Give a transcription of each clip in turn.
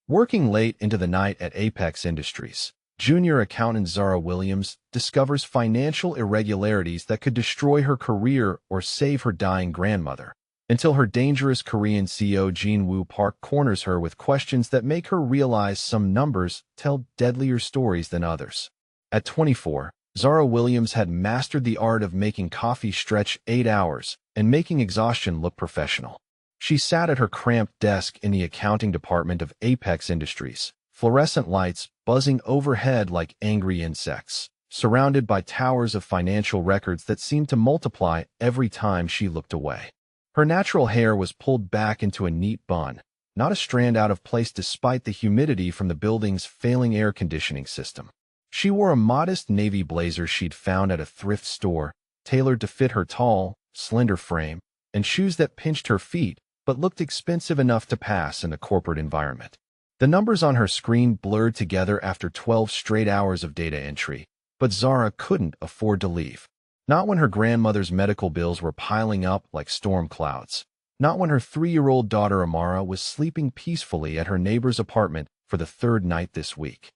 Working late into the night at Apex Industries, junior accountant Zara Williams discovers financial irregularities that could destroy her career or save her dying grandmother, until her dangerous Korean CEO Jin-woo Park corners her with questions that make her realize some numbers tell deadlier stories than others. At 24, Zara Williams had mastered the art of making coffee stretch 8 hours and making exhaustion look professional. She sat at her cramped desk in the accounting department of Apex Industries, fluorescent lights buzzing overhead like angry insects, surrounded by towers of financial records that seemed to multiply every time she looked away. Her natural hair was pulled back into a neat bun, not a strand out of place despite the humidity from the building's failing air conditioning system. She wore a modest navy blazer she'd found at a thrift store, tailored to fit her tall, slender frame, and shoes that pinched her feet but looked expensive enough to pass in the corporate environment. The numbers on her screen blurred together after 12 straight hours of data entry, but Zara couldn't afford to leave. Not when her grandmother's medical bills were piling up like storm clouds. Not when her 3-year-old daughter Amara was sleeping peacefully at her neighbor's apartment for the 3rd night this week.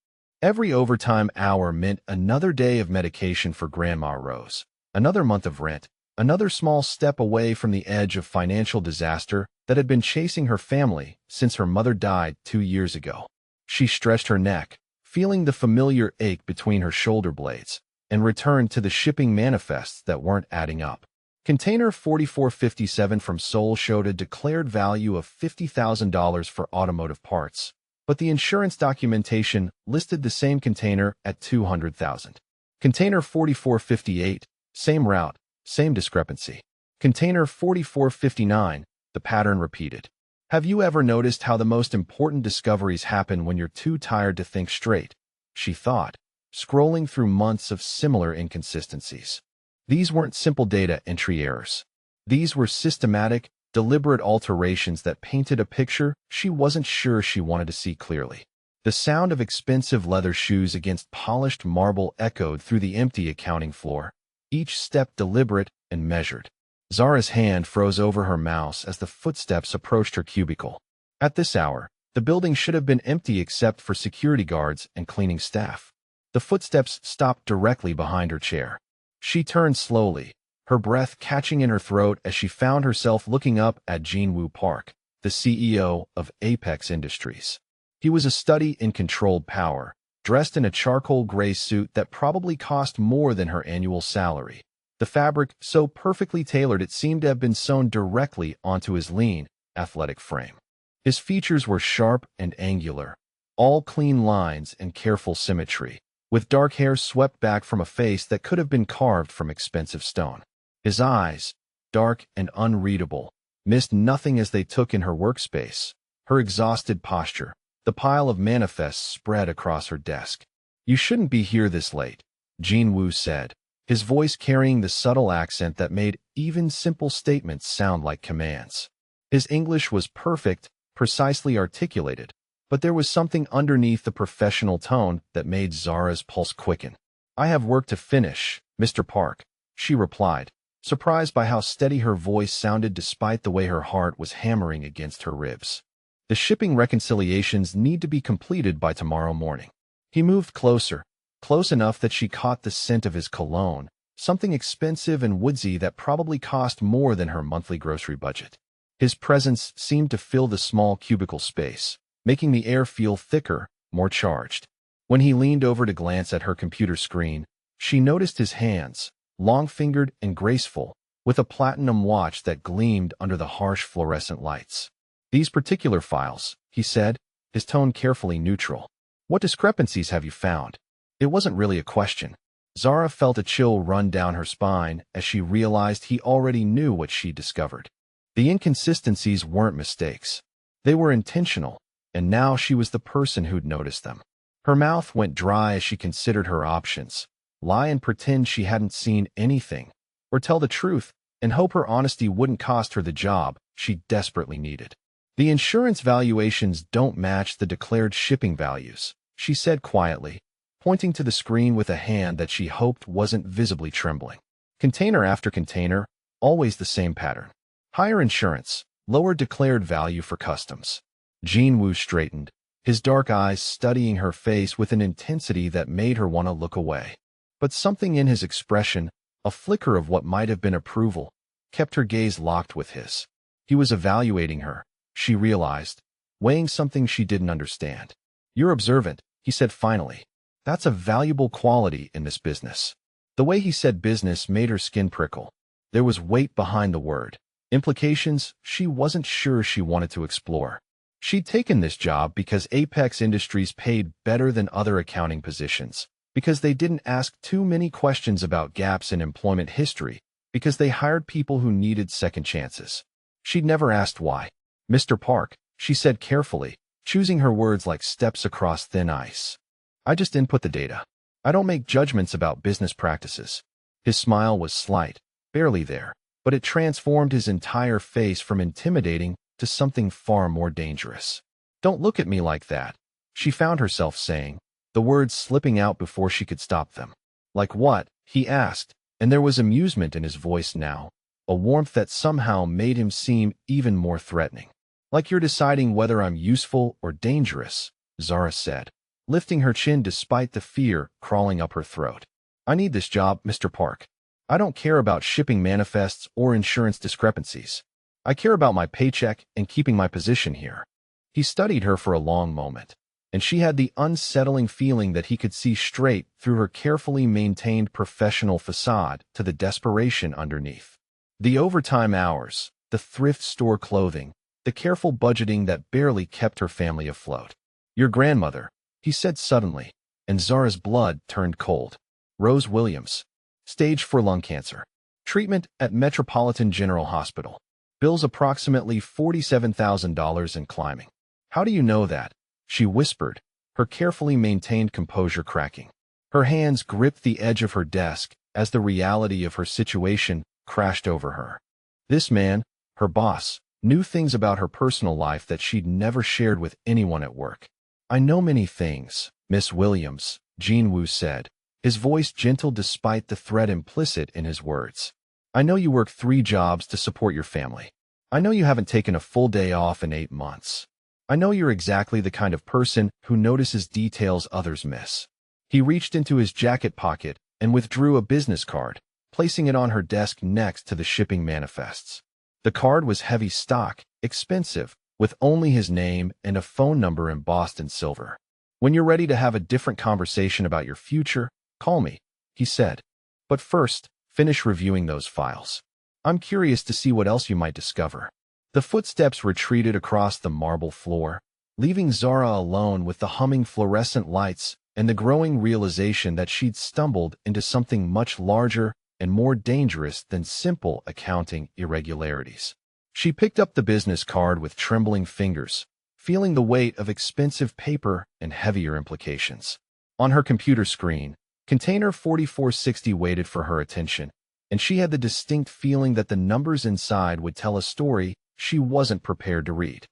Every overtime hour meant another day of medication for Grandma Rose, another month of rent, another small step away from the edge of financial disaster that had been chasing her family since her mother died 2 years ago. She stretched her neck, feeling the familiar ache between her shoulder blades, and returned to the shipping manifests that weren't adding up. Container 4457 from Seoul showed a declared value of $50,000 for automotive parts, but the insurance documentation listed the same container at $200,000. Container 4458, same route, same discrepancy. Container 4459, the pattern repeated. Have you ever noticed how the most important discoveries happen when you're too tired to think straight? She thought, scrolling through months of similar inconsistencies. These weren't simple data entry errors. These were systematic, deliberate alterations that painted a picture she wasn't sure she wanted to see clearly. The sound of expensive leather shoes against polished marble echoed through the empty accounting floor, each step deliberate and measured. Zara's hand froze over her mouse as the footsteps approached her cubicle. At this hour, the building should have been empty except for security guards and cleaning staff. The footsteps stopped directly behind her chair. She turned slowly, her breath catching in her throat as she found herself looking up at Jin-woo Park, the CEO of Apex Industries. He was a study in controlled power, dressed in a charcoal gray suit that probably cost more than her annual salary. The fabric so perfectly tailored it seemed to have been sewn directly onto his lean, athletic frame. His features were sharp and angular, all clean lines and careful symmetry, with dark hair swept back from a face that could have been carved from expensive stone. His eyes, dark and unreadable, missed nothing as they took in her workspace, her exhausted posture, the pile of manifests spread across her desk. "You shouldn't be here this late," Jin-woo said, his voice carrying the subtle accent that made even simple statements sound like commands. His English was perfect, precisely articulated, but there was something underneath the professional tone that made Zara's pulse quicken. "I have work to finish, Mr. Park," she replied, surprised by how steady her voice sounded despite the way her heart was hammering against her ribs. "The shipping reconciliations need to be completed by tomorrow morning." He moved closer, close enough that she caught the scent of his cologne, something expensive and woodsy that probably cost more than her monthly grocery budget. His presence seemed to fill the small cubicle space, making the air feel thicker, more charged. When he leaned over to glance at her computer screen, she noticed his hands, long-fingered and graceful, with a platinum watch that gleamed under the harsh fluorescent lights. "These particular files," he said, his tone carefully neutral. "What discrepancies have you found?" It wasn't really a question. Zara felt a chill run down her spine as she realized he already knew what she'd discovered. The inconsistencies weren't mistakes. They were intentional, and now she was the person who'd noticed them. Her mouth went dry as she considered her options: lie and pretend she hadn't seen anything, or tell the truth and hope her honesty wouldn't cost her the job she desperately needed. "The insurance valuations don't match the declared shipping values," she said quietly, pointing to the screen with a hand that she hoped wasn't visibly trembling. Container after container, always the same pattern. Higher insurance, lower declared value for customs. Jin-woo straightened, his dark eyes studying her face with an intensity that made her want to look away. But something in his expression, a flicker of what might have been approval, kept her gaze locked with his. He was evaluating her, she realized, weighing something she didn't understand. "You're observant," he said finally. "That's a valuable quality in this business." The way he said business made her skin prickle. There was weight behind the word, implications she wasn't sure she wanted to explore. She'd taken this job because Apex Industries paid better than other accounting positions, because they didn't ask too many questions about gaps in employment history, because they hired people who needed second chances. She'd never asked why. "Mr. Park," she said carefully, choosing her words like steps across thin ice. "I just input the data. I don't make judgments about business practices." His smile was slight, barely there, but it transformed his entire face from intimidating to something far more dangerous. "Don't look at me like that," she found herself saying, the words slipping out before she could stop them. "Like what?" he asked, and there was amusement in his voice now, a warmth that somehow made him seem even more threatening. "Like you're deciding whether I'm useful or dangerous," Zara said, lifting her chin despite the fear crawling up her throat. "I need this job, Mr. Park. I don't care about shipping manifests or insurance discrepancies. I care about my paycheck and keeping my position here." He studied her for a long moment, and she had the unsettling feeling that he could see straight through her carefully maintained professional facade to the desperation underneath. The overtime hours, the thrift store clothing, the careful budgeting that barely kept her family afloat. "Your grandmother," he said suddenly, and Zara's blood turned cold. "Rose Williams. Stage 4 lung cancer. Treatment at Metropolitan General Hospital. Bills approximately $47,000 and climbing." "How do you know that?" she whispered, her carefully maintained composure cracking. Her hands gripped the edge of her desk as the reality of her situation crashed over her. This man, her boss, knew things about her personal life that she'd never shared with anyone at work. "I know many things, Miss Williams," Jean Wu said, his voice gentle despite the threat implicit in his words. "I know you work 3 jobs to support your family. I know you haven't taken a full day off in 8 months. I know you're exactly the kind of person who notices details others miss." He reached into his jacket pocket and withdrew a business card, placing it on her desk next to the shipping manifests. The card was heavy stock, expensive, with only his name and a phone number embossed in silver. "When you're ready to have a different conversation about your future, call me," he said. "But first, finish reviewing those files. I'm curious to see what else you might discover." The footsteps retreated across the marble floor, leaving Zara alone with the humming fluorescent lights and the growing realization that she'd stumbled into something much larger and more dangerous than simple accounting irregularities. She picked up the business card with trembling fingers, feeling the weight of expensive paper and heavier implications. On her computer screen, Container 4460 waited for her attention, and she had the distinct feeling that the numbers inside would tell a story she wasn't prepared to read.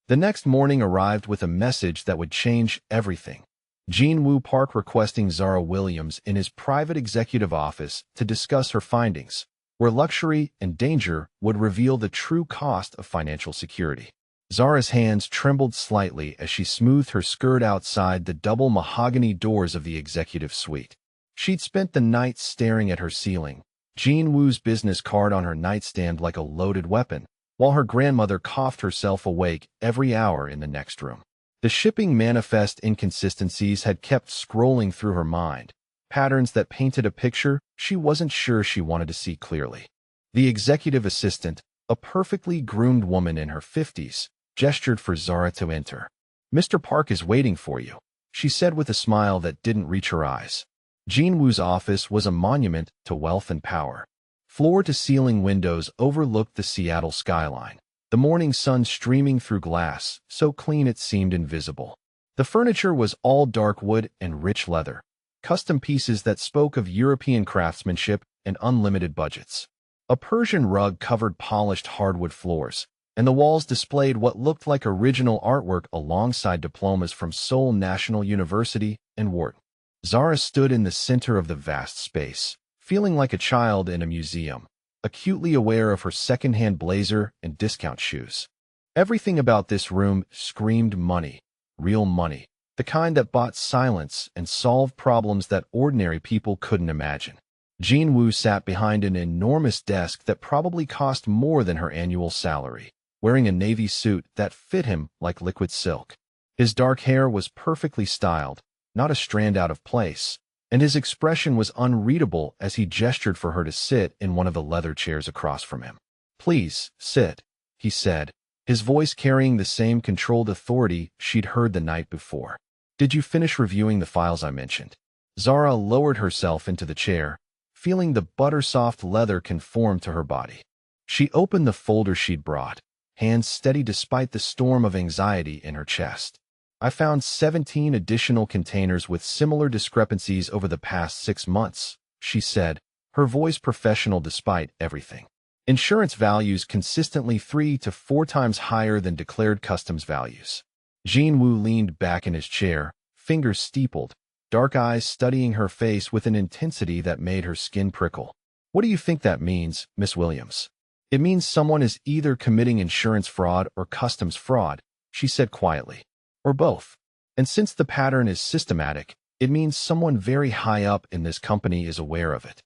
The next morning arrived with a message that would change everything. Jean Wu Park requesting Zara Williams in his private executive office to discuss her findings, where luxury and danger would reveal the true cost of financial security. Zara's hands trembled slightly as she smoothed her skirt outside the double mahogany doors of the executive suite. She'd spent the night staring at her ceiling, Jean Wu's business card on her nightstand like a loaded weapon, while her grandmother coughed herself awake every hour in the next room. The shipping manifest inconsistencies had kept scrolling through her mind, patterns that painted a picture she wasn't sure she wanted to see clearly. The executive assistant, a perfectly groomed woman in her 50s, gestured for Zara to enter. "Mr. Park is waiting for you," she said with a smile that didn't reach her eyes. Jean Wu's office was a monument to wealth and power. Floor-to-ceiling windows overlooked the Seattle skyline, the morning sun streaming through glass, so clean it seemed invisible. The furniture was all dark wood and rich leather, custom pieces that spoke of European craftsmanship and unlimited budgets. A Persian rug covered polished hardwood floors, and the walls displayed what looked like original artwork alongside diplomas from Seoul National University and Wharton. Zara stood in the center of the vast space, feeling like a child in a museum, acutely aware of her second-hand blazer and discount shoes. Everything about this room screamed money, real money, the kind that bought silence and solved problems that ordinary people couldn't imagine. Jean Wu sat behind an enormous desk that probably cost more than her annual salary, wearing a navy suit that fit him like liquid silk. His dark hair was perfectly styled, not a strand out of place, and his expression was unreadable as he gestured for her to sit in one of the leather chairs across from him. "Please, sit," he said, his voice carrying the same controlled authority she'd heard the night before. "Did you finish reviewing the files I mentioned?" Zara lowered herself into the chair, feeling the butter-soft leather conform to her body. She opened the folder she'd brought, hands steady despite the storm of anxiety in her chest. "I found 17 additional containers with similar discrepancies over the past 6 months," she said, her voice professional despite everything. "Insurance values consistently 3 to 4 times higher than declared customs values." Jean Wu leaned back in his chair, fingers steepled, dark eyes studying her face with an intensity that made her skin prickle. "What do you think that means, Miss Williams?" "It means someone is either committing insurance fraud or customs fraud," she said quietly. "Or both. And since the pattern is systematic, it means someone very high up in this company is aware of it."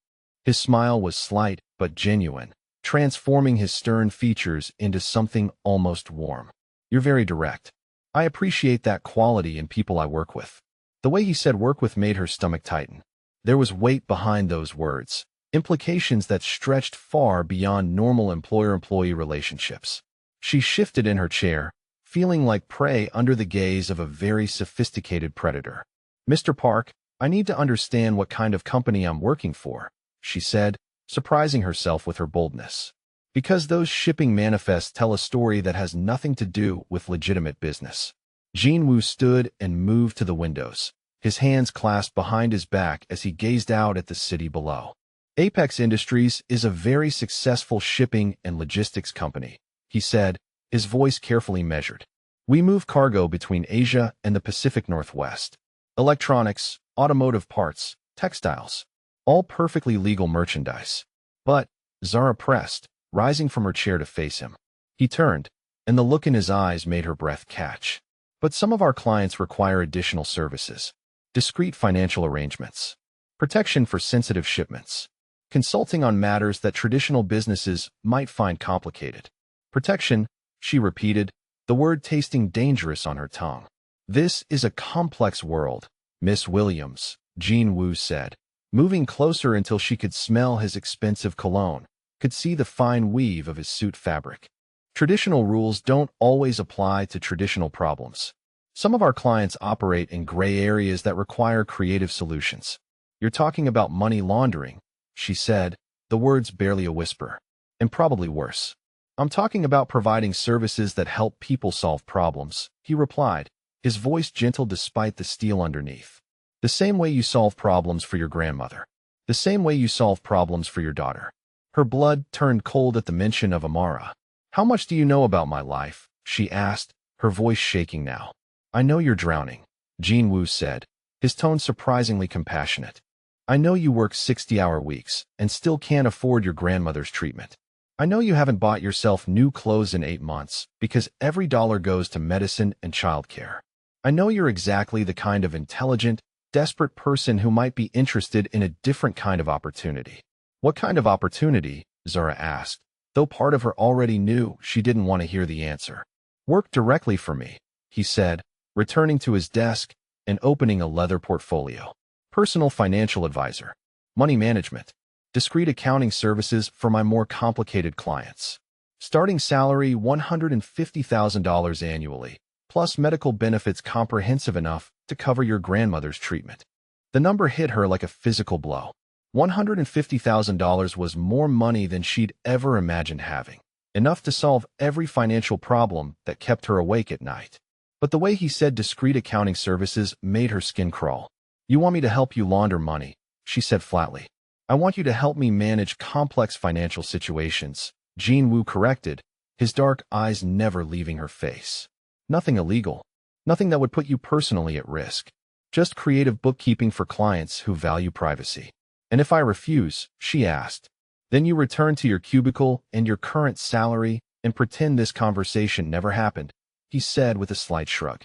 His smile was slight but genuine, transforming his stern features into something almost warm. "You're very direct. I appreciate that quality in people I work with." The way he said "work with" made her stomach tighten. There was weight behind those words, implications that stretched far beyond normal employer-employee relationships. She shifted in her chair, feeling like prey under the gaze of a very sophisticated predator. "Mr. Park, I need to understand what kind of company I'm working for," she said, surprising herself with her boldness. "Because those shipping manifests tell a story that has nothing to do with legitimate business." Jean Wu stood and moved to the windows, his hands clasped behind his back as he gazed out at the city below. "Apex Industries is a very successful shipping and logistics company," he said, his voice carefully measured. "We move cargo between Asia and the Pacific Northwest. Electronics, automotive parts, textiles, all perfectly legal merchandise." "But," Zara pressed, rising from her chair to face him. He turned, and the look in his eyes made her breath catch. "But some of our clients require additional services, discrete financial arrangements, protection for sensitive shipments, consulting on matters that traditional businesses might find complicated." "Protection," she repeated, the word tasting dangerous on her tongue. "This is a complex world, Miss Williams," Jean Wu said, moving closer until she could smell his expensive cologne, could see the fine weave of his suit fabric. "Traditional rules don't always apply to traditional problems. Some of our clients operate in gray areas that require creative solutions." "You're talking about money laundering," she said, the words barely a whisper. "And probably worse." "I'm talking about providing services that help people solve problems," he replied, his voice gentle despite the steel underneath. "The same way you solve problems for your grandmother. The same way you solve problems for your daughter." Her blood turned cold at the mention of Amara. "How much do you know about my life?" she asked, her voice shaking now. "I know you're drowning," Jean Wu said, his tone surprisingly compassionate. "I know you work 60-hour weeks and still can't afford your grandmother's treatment. I know you haven't bought yourself new clothes in 8 months because every dollar goes to medicine and childcare. I know you're exactly the kind of intelligent, desperate person who might be interested in a different kind of opportunity." "What kind of opportunity?" Zara asked, though part of her already knew she didn't want to hear the answer. "Work directly for me," he said, returning to his desk and opening a leather portfolio. "Personal financial advisor, money management, discrete accounting services for my more complicated clients. Starting salary $150,000 annually, plus medical benefits comprehensive enough to cover your grandmother's treatment." The number hit her like a physical blow. $150,000 was more money than she'd ever imagined having, enough to solve every financial problem that kept her awake at night. But the way he said discrete accounting services made her skin crawl. "You want me to help you launder money," she said flatly. "I want you to help me manage complex financial situations," Jean Wu corrected, his dark eyes never leaving her face. "Nothing illegal. Nothing that would put you personally at risk. Just creative bookkeeping for clients who value privacy." "And if I refuse," she asked, "then you return to your cubicle and your current salary and pretend this conversation never happened," he said with a slight shrug.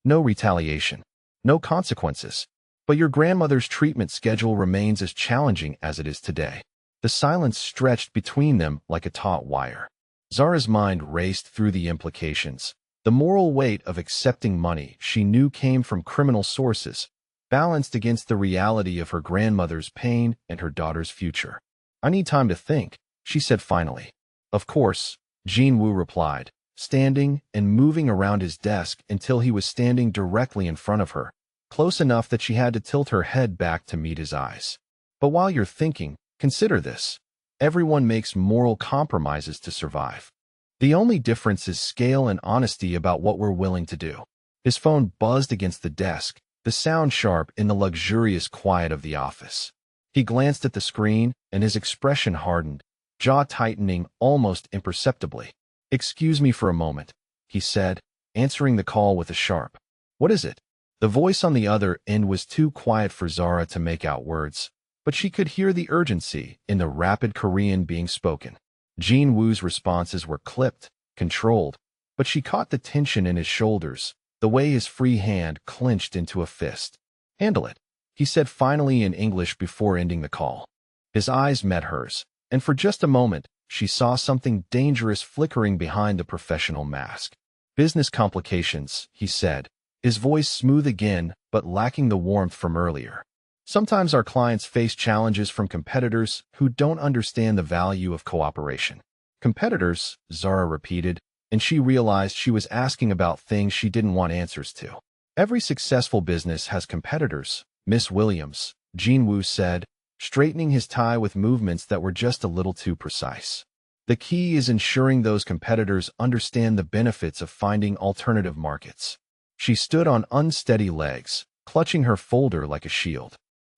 No retaliation. No consequences. But your grandmother's treatment schedule remains as challenging as it is today. The silence stretched between them like a taut wire. Zara's mind raced through the implications. The moral weight of accepting money she knew came from criminal sources, balanced against the reality of her grandmother's pain and her daughter's future. "I need time to think," she said finally. "Of course," Jean Wu replied, standing and moving around his desk until he was standing directly in front of her, close enough that she had to tilt her head back to meet his eyes. "But while you're thinking, consider this. Everyone makes moral compromises to survive. The only difference is scale and honesty about what we're willing to do." His phone buzzed against the desk, the sound sharp in the luxurious quiet of the office. He glanced at the screen, and his expression hardened, jaw tightening almost imperceptibly. "Excuse me for a moment," he said, answering the call with a sharp, "What is it?" The voice on the other end was too quiet for Zara to make out words, but she could hear the urgency in the rapid Korean being spoken. Jean Wu's responses were clipped, controlled, but she caught the tension in his shoulders, the way his free hand clenched into a fist. "Handle it," he said finally in English before ending the call. His eyes met hers, and for just a moment, she saw something dangerous flickering behind the professional mask. "Business complications," he said, his voice smooth again but lacking the warmth from earlier. "Sometimes our clients face challenges from competitors who don't understand the value of cooperation." "Competitors," Zara repeated, and she realized she was asking about things she didn't want answers to. "Every successful business has competitors, Miss Williams," Jean Wu said, straightening his tie with movements that were just a little too precise. "The key is ensuring those competitors understand the benefits of finding alternative markets." She stood on unsteady legs, clutching her folder like a shield.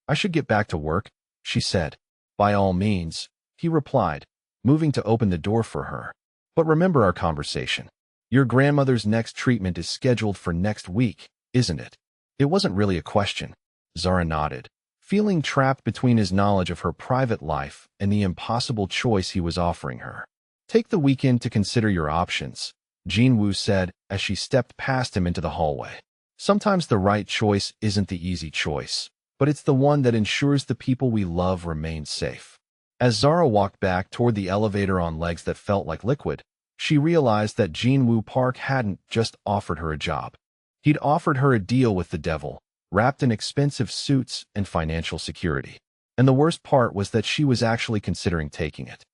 "I should get back to work," she said. "By all means," he replied, moving to open the door for her. "But remember our conversation. Your grandmother's next treatment is scheduled for next week, isn't it?" It wasn't really a question. Zara nodded, feeling trapped between his knowledge of her private life and the impossible choice he was offering her. "Take the weekend to consider your options," Jean Wu said as she stepped past him into the hallway. "Sometimes the right choice isn't the easy choice, but it's the one that ensures the people we love remain safe." As Zara walked back toward the elevator on legs that felt like liquid, she realized that Jean Wu Park hadn't just offered her a job. He'd offered her a deal with the devil, wrapped in expensive suits and financial security. And the worst part was that she was actually considering taking it.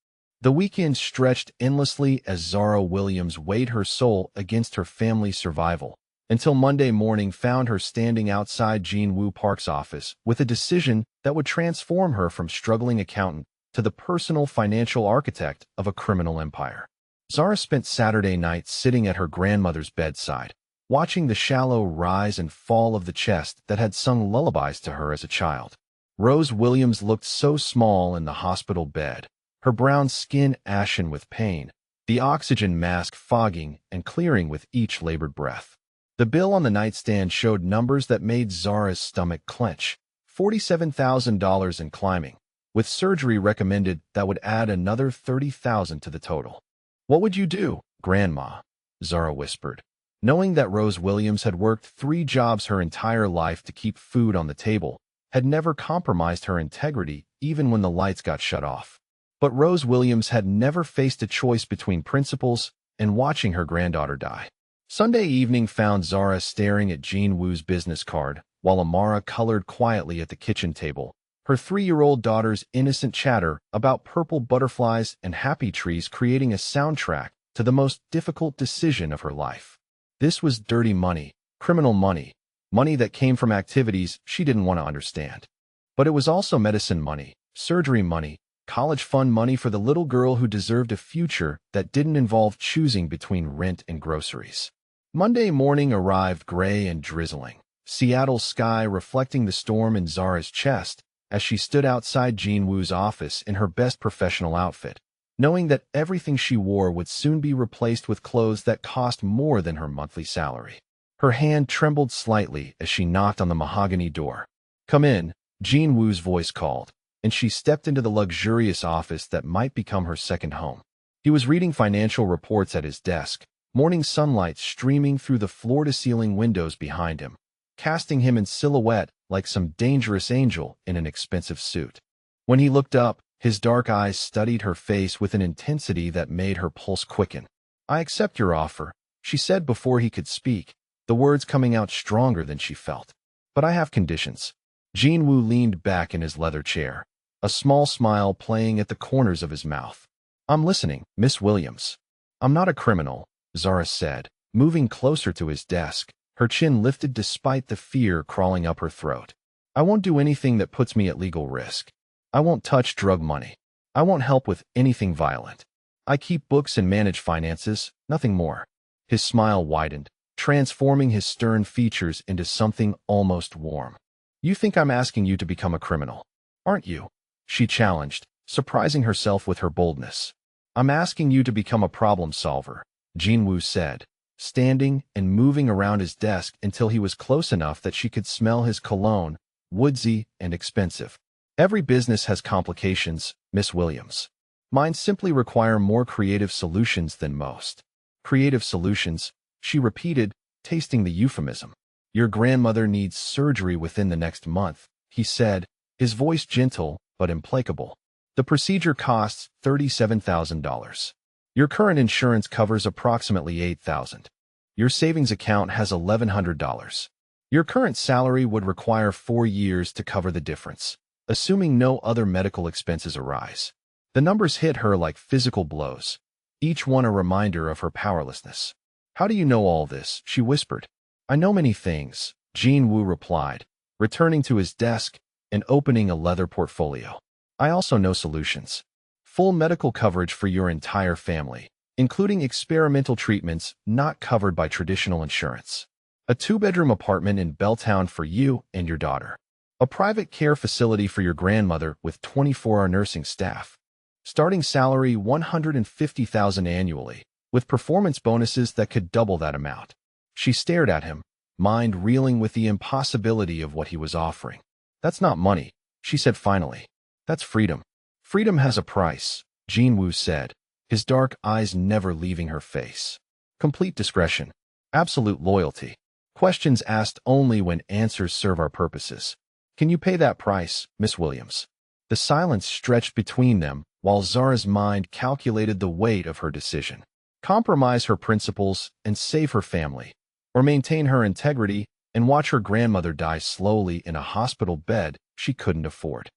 The weekend stretched endlessly as Zara Williams weighed her soul against her family's survival, until Monday morning found her standing outside Jean Wu Park's office with a decision that would transform her from struggling accountant to the personal financial architect of a criminal empire. Zara spent Saturday night sitting at her grandmother's bedside, watching the shallow rise and fall of the chest that had sung lullabies to her as a child. Rose Williams looked so small in the hospital bed, her brown skin ashen with pain, the oxygen mask fogging and clearing with each labored breath. The bill on the nightstand showed numbers that made Zara's stomach clench, $47,000 and climbing, with surgery recommended that would add another $30,000 to the total. "What would you do, Grandma?" Zara whispered, knowing that Rose Williams had worked 3 jobs her entire life to keep food on the table, had never compromised her integrity even when the lights got shut off. But Rose Williams had never faced a choice between principles and watching her granddaughter die. Sunday evening found Zara staring at Jean Wu's business card, while Amara colored quietly at the kitchen table, her 3-year-old daughter's innocent chatter about purple butterflies and happy trees creating a soundtrack to the most difficult decision of her life. This was dirty money, criminal money, money that came from activities she didn't want to understand. But it was also medicine money, surgery money, college fund money for the little girl who deserved a future that didn't involve choosing between rent and groceries. Monday morning arrived gray and drizzling, Seattle's sky reflecting the storm in Zara's chest as she stood outside Jean Wu's office in her best professional outfit, knowing that everything she wore would soon be replaced with clothes that cost more than her monthly salary. Her hand trembled slightly as she knocked on the mahogany door. "Come in," Jean Wu's voice called, and she stepped into the luxurious office that might become her second home. He was reading financial reports at his desk, morning sunlight streaming through the floor-to-ceiling windows behind him, casting him in silhouette like some dangerous angel in an expensive suit. When he looked up, his dark eyes studied her face with an intensity that made her pulse quicken. "I accept your offer," she said before he could speak, the words coming out stronger than she felt. "But I have conditions." Jin-Woo leaned back in his leather chair, a small smile playing at the corners of his mouth. "I'm listening, Miss Williams." "I'm not a criminal," Zara said, moving closer to his desk, her chin lifted despite the fear crawling up her throat. "I won't do anything that puts me at legal risk. I won't touch drug money. I won't help with anything violent. I keep books and manage finances, nothing more." His smile widened, transforming his stern features into something almost warm. "You think I'm asking you to become a criminal, aren't you?" she challenged, surprising herself with her boldness. "I'm asking you to become a problem solver," Jin-Woo said, standing and moving around his desk until he was close enough that she could smell his cologne, woodsy and expensive. "Every business has complications, Miss Williams. Mine simply require more creative solutions than most." "Creative solutions," she repeated, tasting the euphemism. "Your grandmother needs surgery within the next month," he said, his voice gentle but implacable. "The procedure costs $37,000. Your current insurance covers approximately $8,000. Your savings account has $1,100. Your current salary would require 4 years to cover the difference, assuming no other medical expenses arise." The numbers hit her like physical blows, each one a reminder of her powerlessness. "How do you know all this?" she whispered. "I know many things," Jin-Woo replied, returning to his desk and opening a leather portfolio. "I also know solutions. Full medical coverage for your entire family, including experimental treatments not covered by traditional insurance. A 2-bedroom apartment in Belltown for you and your daughter. A private care facility for your grandmother with 24-hour nursing staff. Starting salary $150,000 annually, with performance bonuses that could double that amount." She stared at him, mind reeling with the impossibility of what he was offering. "That's not money," she said finally. "That's freedom." "Freedom has a price," Jin-Woo said, his dark eyes never leaving her face. "Complete discretion. Absolute loyalty. Questions asked only when answers serve our purposes. Can you pay that price, Miss Williams?" The silence stretched between them while Zara's mind calculated the weight of her decision. Compromise her principles and save her family, or maintain her integrity and watch her grandmother die slowly in a hospital bed she couldn't afford.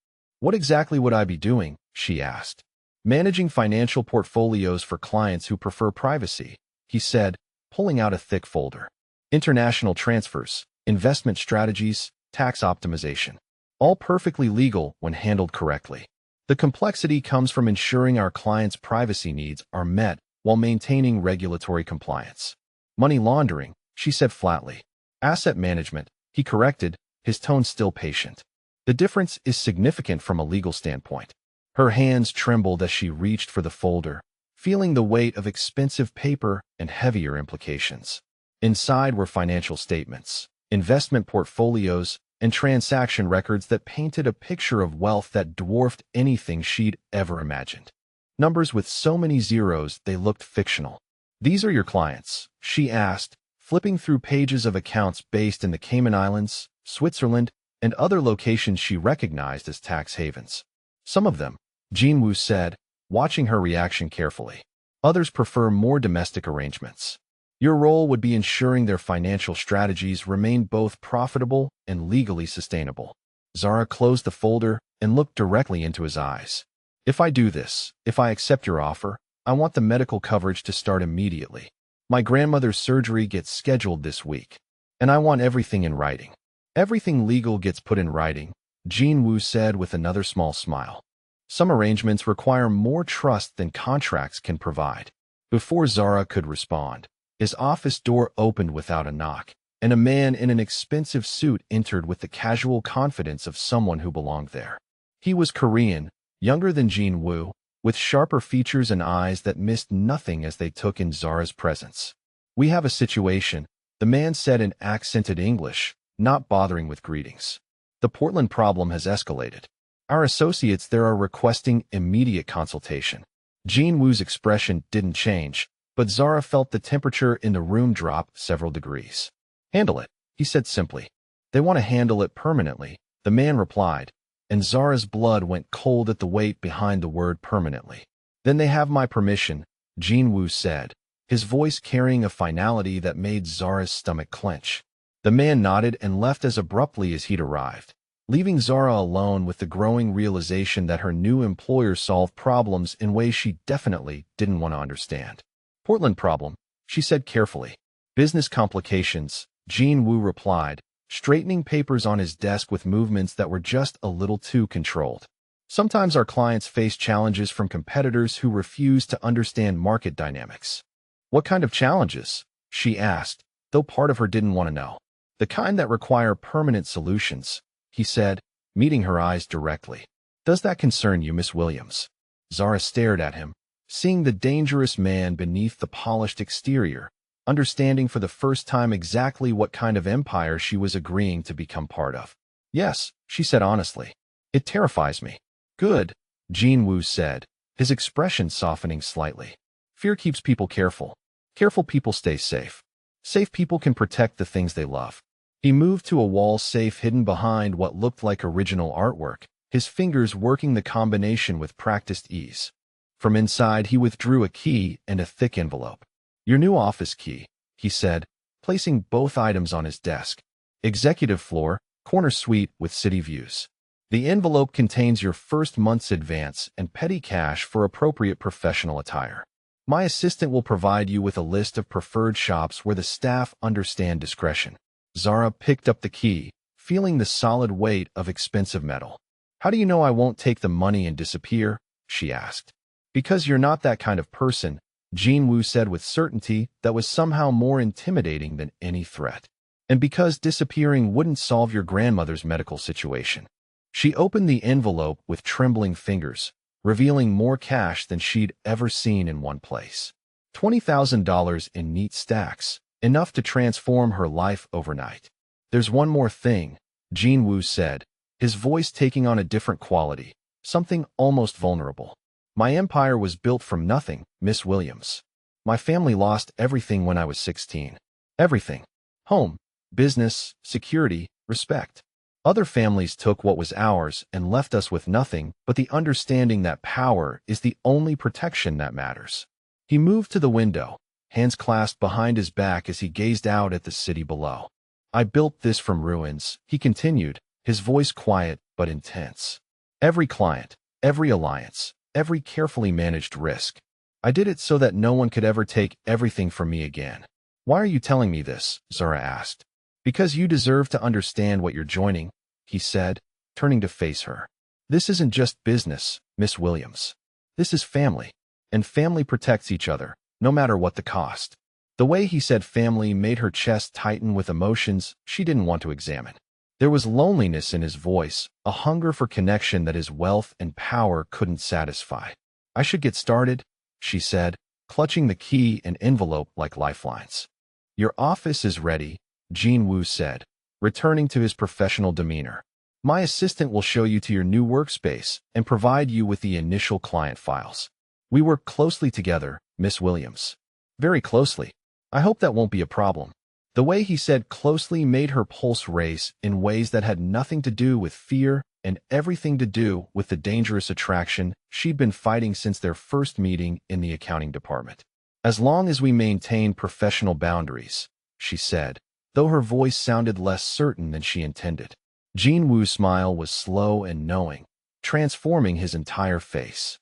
"What exactly would I be doing?" she asked. "Managing financial portfolios for clients who prefer privacy," he said, pulling out a thick folder. "International transfers, investment strategies, tax optimization. All perfectly legal when handled correctly. The complexity comes from ensuring our clients' privacy needs are met while maintaining regulatory compliance." "Money laundering," she said flatly. "Asset management," he corrected, his tone still patient. "The difference is significant from a legal standpoint." Her hands trembled as she reached for the folder, feeling the weight of expensive paper and heavier implications. Inside were financial statements, investment portfolios, and transaction records that painted a picture of wealth that dwarfed anything she'd ever imagined. Numbers with so many zeros they looked fictional. "These are your clients?" she asked, flipping through pages of accounts based in the Cayman Islands, Switzerland, and other locations she recognized as tax havens. "Some of them," Jin-Woo said, watching her reaction carefully. "Others prefer more domestic arrangements. Your role would be ensuring their financial strategies remain both profitable and legally sustainable." Zara closed the folder and looked directly into his eyes. "If I do this, if I accept your offer, I want the medical coverage to start immediately. My grandmother's surgery gets scheduled this week, and I want everything in writing." "Everything legal gets put in writing," Jin-Woo said with another small smile. "Some arrangements require more trust than contracts can provide." Before Zara could respond, his office door opened without a knock, and a man in an expensive suit entered with the casual confidence of someone who belonged there. He was Korean, younger than Jin-Woo, with sharper features and eyes that missed nothing as they took in Zara's presence. "We have a situation," the man said in accented English, not bothering with greetings. "The Portland problem has escalated. Our associates there are requesting immediate consultation." Jin-Woo's expression didn't change, But Zara felt the temperature in the room drop several degrees. "Handle it," he said simply. "They want to handle it permanently," the man replied, and Zara's blood went cold at the weight behind the word permanently. "Then they have my permission," Jin-Woo said, his voice carrying a finality that made Zara's stomach clench. The man nodded and left as abruptly as he'd arrived, leaving Zara alone with the growing realization that her new employer solved problems in ways she definitely didn't want to understand. "Portland problem," she said carefully. "Business complications," Jin-Woo replied, straightening papers on his desk with movements that were just a little too controlled. "Sometimes our clients face challenges from competitors who refuse to understand market dynamics." "What kind of challenges?" she asked, though part of her didn't want to know. "The kind that require permanent solutions," he said, meeting her eyes directly. "Does that concern you, Miss Williams?" Zara stared at him, seeing the dangerous man beneath the polished exterior, understanding for the first time exactly what kind of empire she was agreeing to become part of. "Yes," she said honestly. "It terrifies me." "Good," Jin-Woo said, his expression softening slightly. "Fear keeps people careful. Careful people stay safe. Safe people can protect the things they love." He moved to a wall safe hidden behind what looked like original artwork, his fingers working the combination with practiced ease. From inside, he withdrew a key and a thick envelope. "Your new office key," he said, placing both items on his desk. "Executive floor, corner suite with city views. The envelope contains your first month's advance and petty cash for appropriate professional attire. My assistant will provide you with a list of preferred shops where the staff understand discretion." Zara picked up the key, feeling the solid weight of expensive metal. "How do you know I won't take the money and disappear?" she asked. "Because you're not that kind of person," Jin-Woo said with certainty that was somehow more intimidating than any threat. "And because disappearing wouldn't solve your grandmother's medical situation." She opened the envelope with trembling fingers, revealing more cash than she'd ever seen in one place. $20,000 in neat stacks, enough to transform her life overnight. "There's one more thing," Jin-Woo said, his voice taking on a different quality, something almost vulnerable. "My empire was built from nothing, Miss Williams. My family lost everything when I was 16. Everything. Home, business, security, respect. Other families took what was ours and left us with nothing but the understanding that power is the only protection that matters." He moved to the window, hands clasped behind his back as he gazed out at the city below. "I built this from ruins," he continued, his voice quiet but intense. "Every client, every alliance, every carefully managed risk. I did it so that no one could ever take everything from me again." "Why are you telling me this?" Zara asked. "Because you deserve to understand what you're joining," he said, turning to face her. "This isn't just business, Miss Williams. This is family, and family protects each other, no matter what the cost." The way he said family made her chest tighten with emotions she didn't want to examine. There was loneliness in his voice, a hunger for connection that his wealth and power couldn't satisfy. "I should get started," she said, clutching the key and envelope like lifelines. "Your office is ready," Jin-Woo said, returning to his professional demeanor. "My assistant will show you to your new workspace and provide you with the initial client files. We work closely together, Miss Williams. Very closely. I hope that won't be a problem." The way he said closely made her pulse race in ways that had nothing to do with fear and everything to do with the dangerous attraction she'd been fighting since their first meeting in the accounting department. "As long as we maintain professional boundaries," she said, though her voice sounded less certain than she intended. Jin-Woo's smile was slow and knowing, transforming his entire face.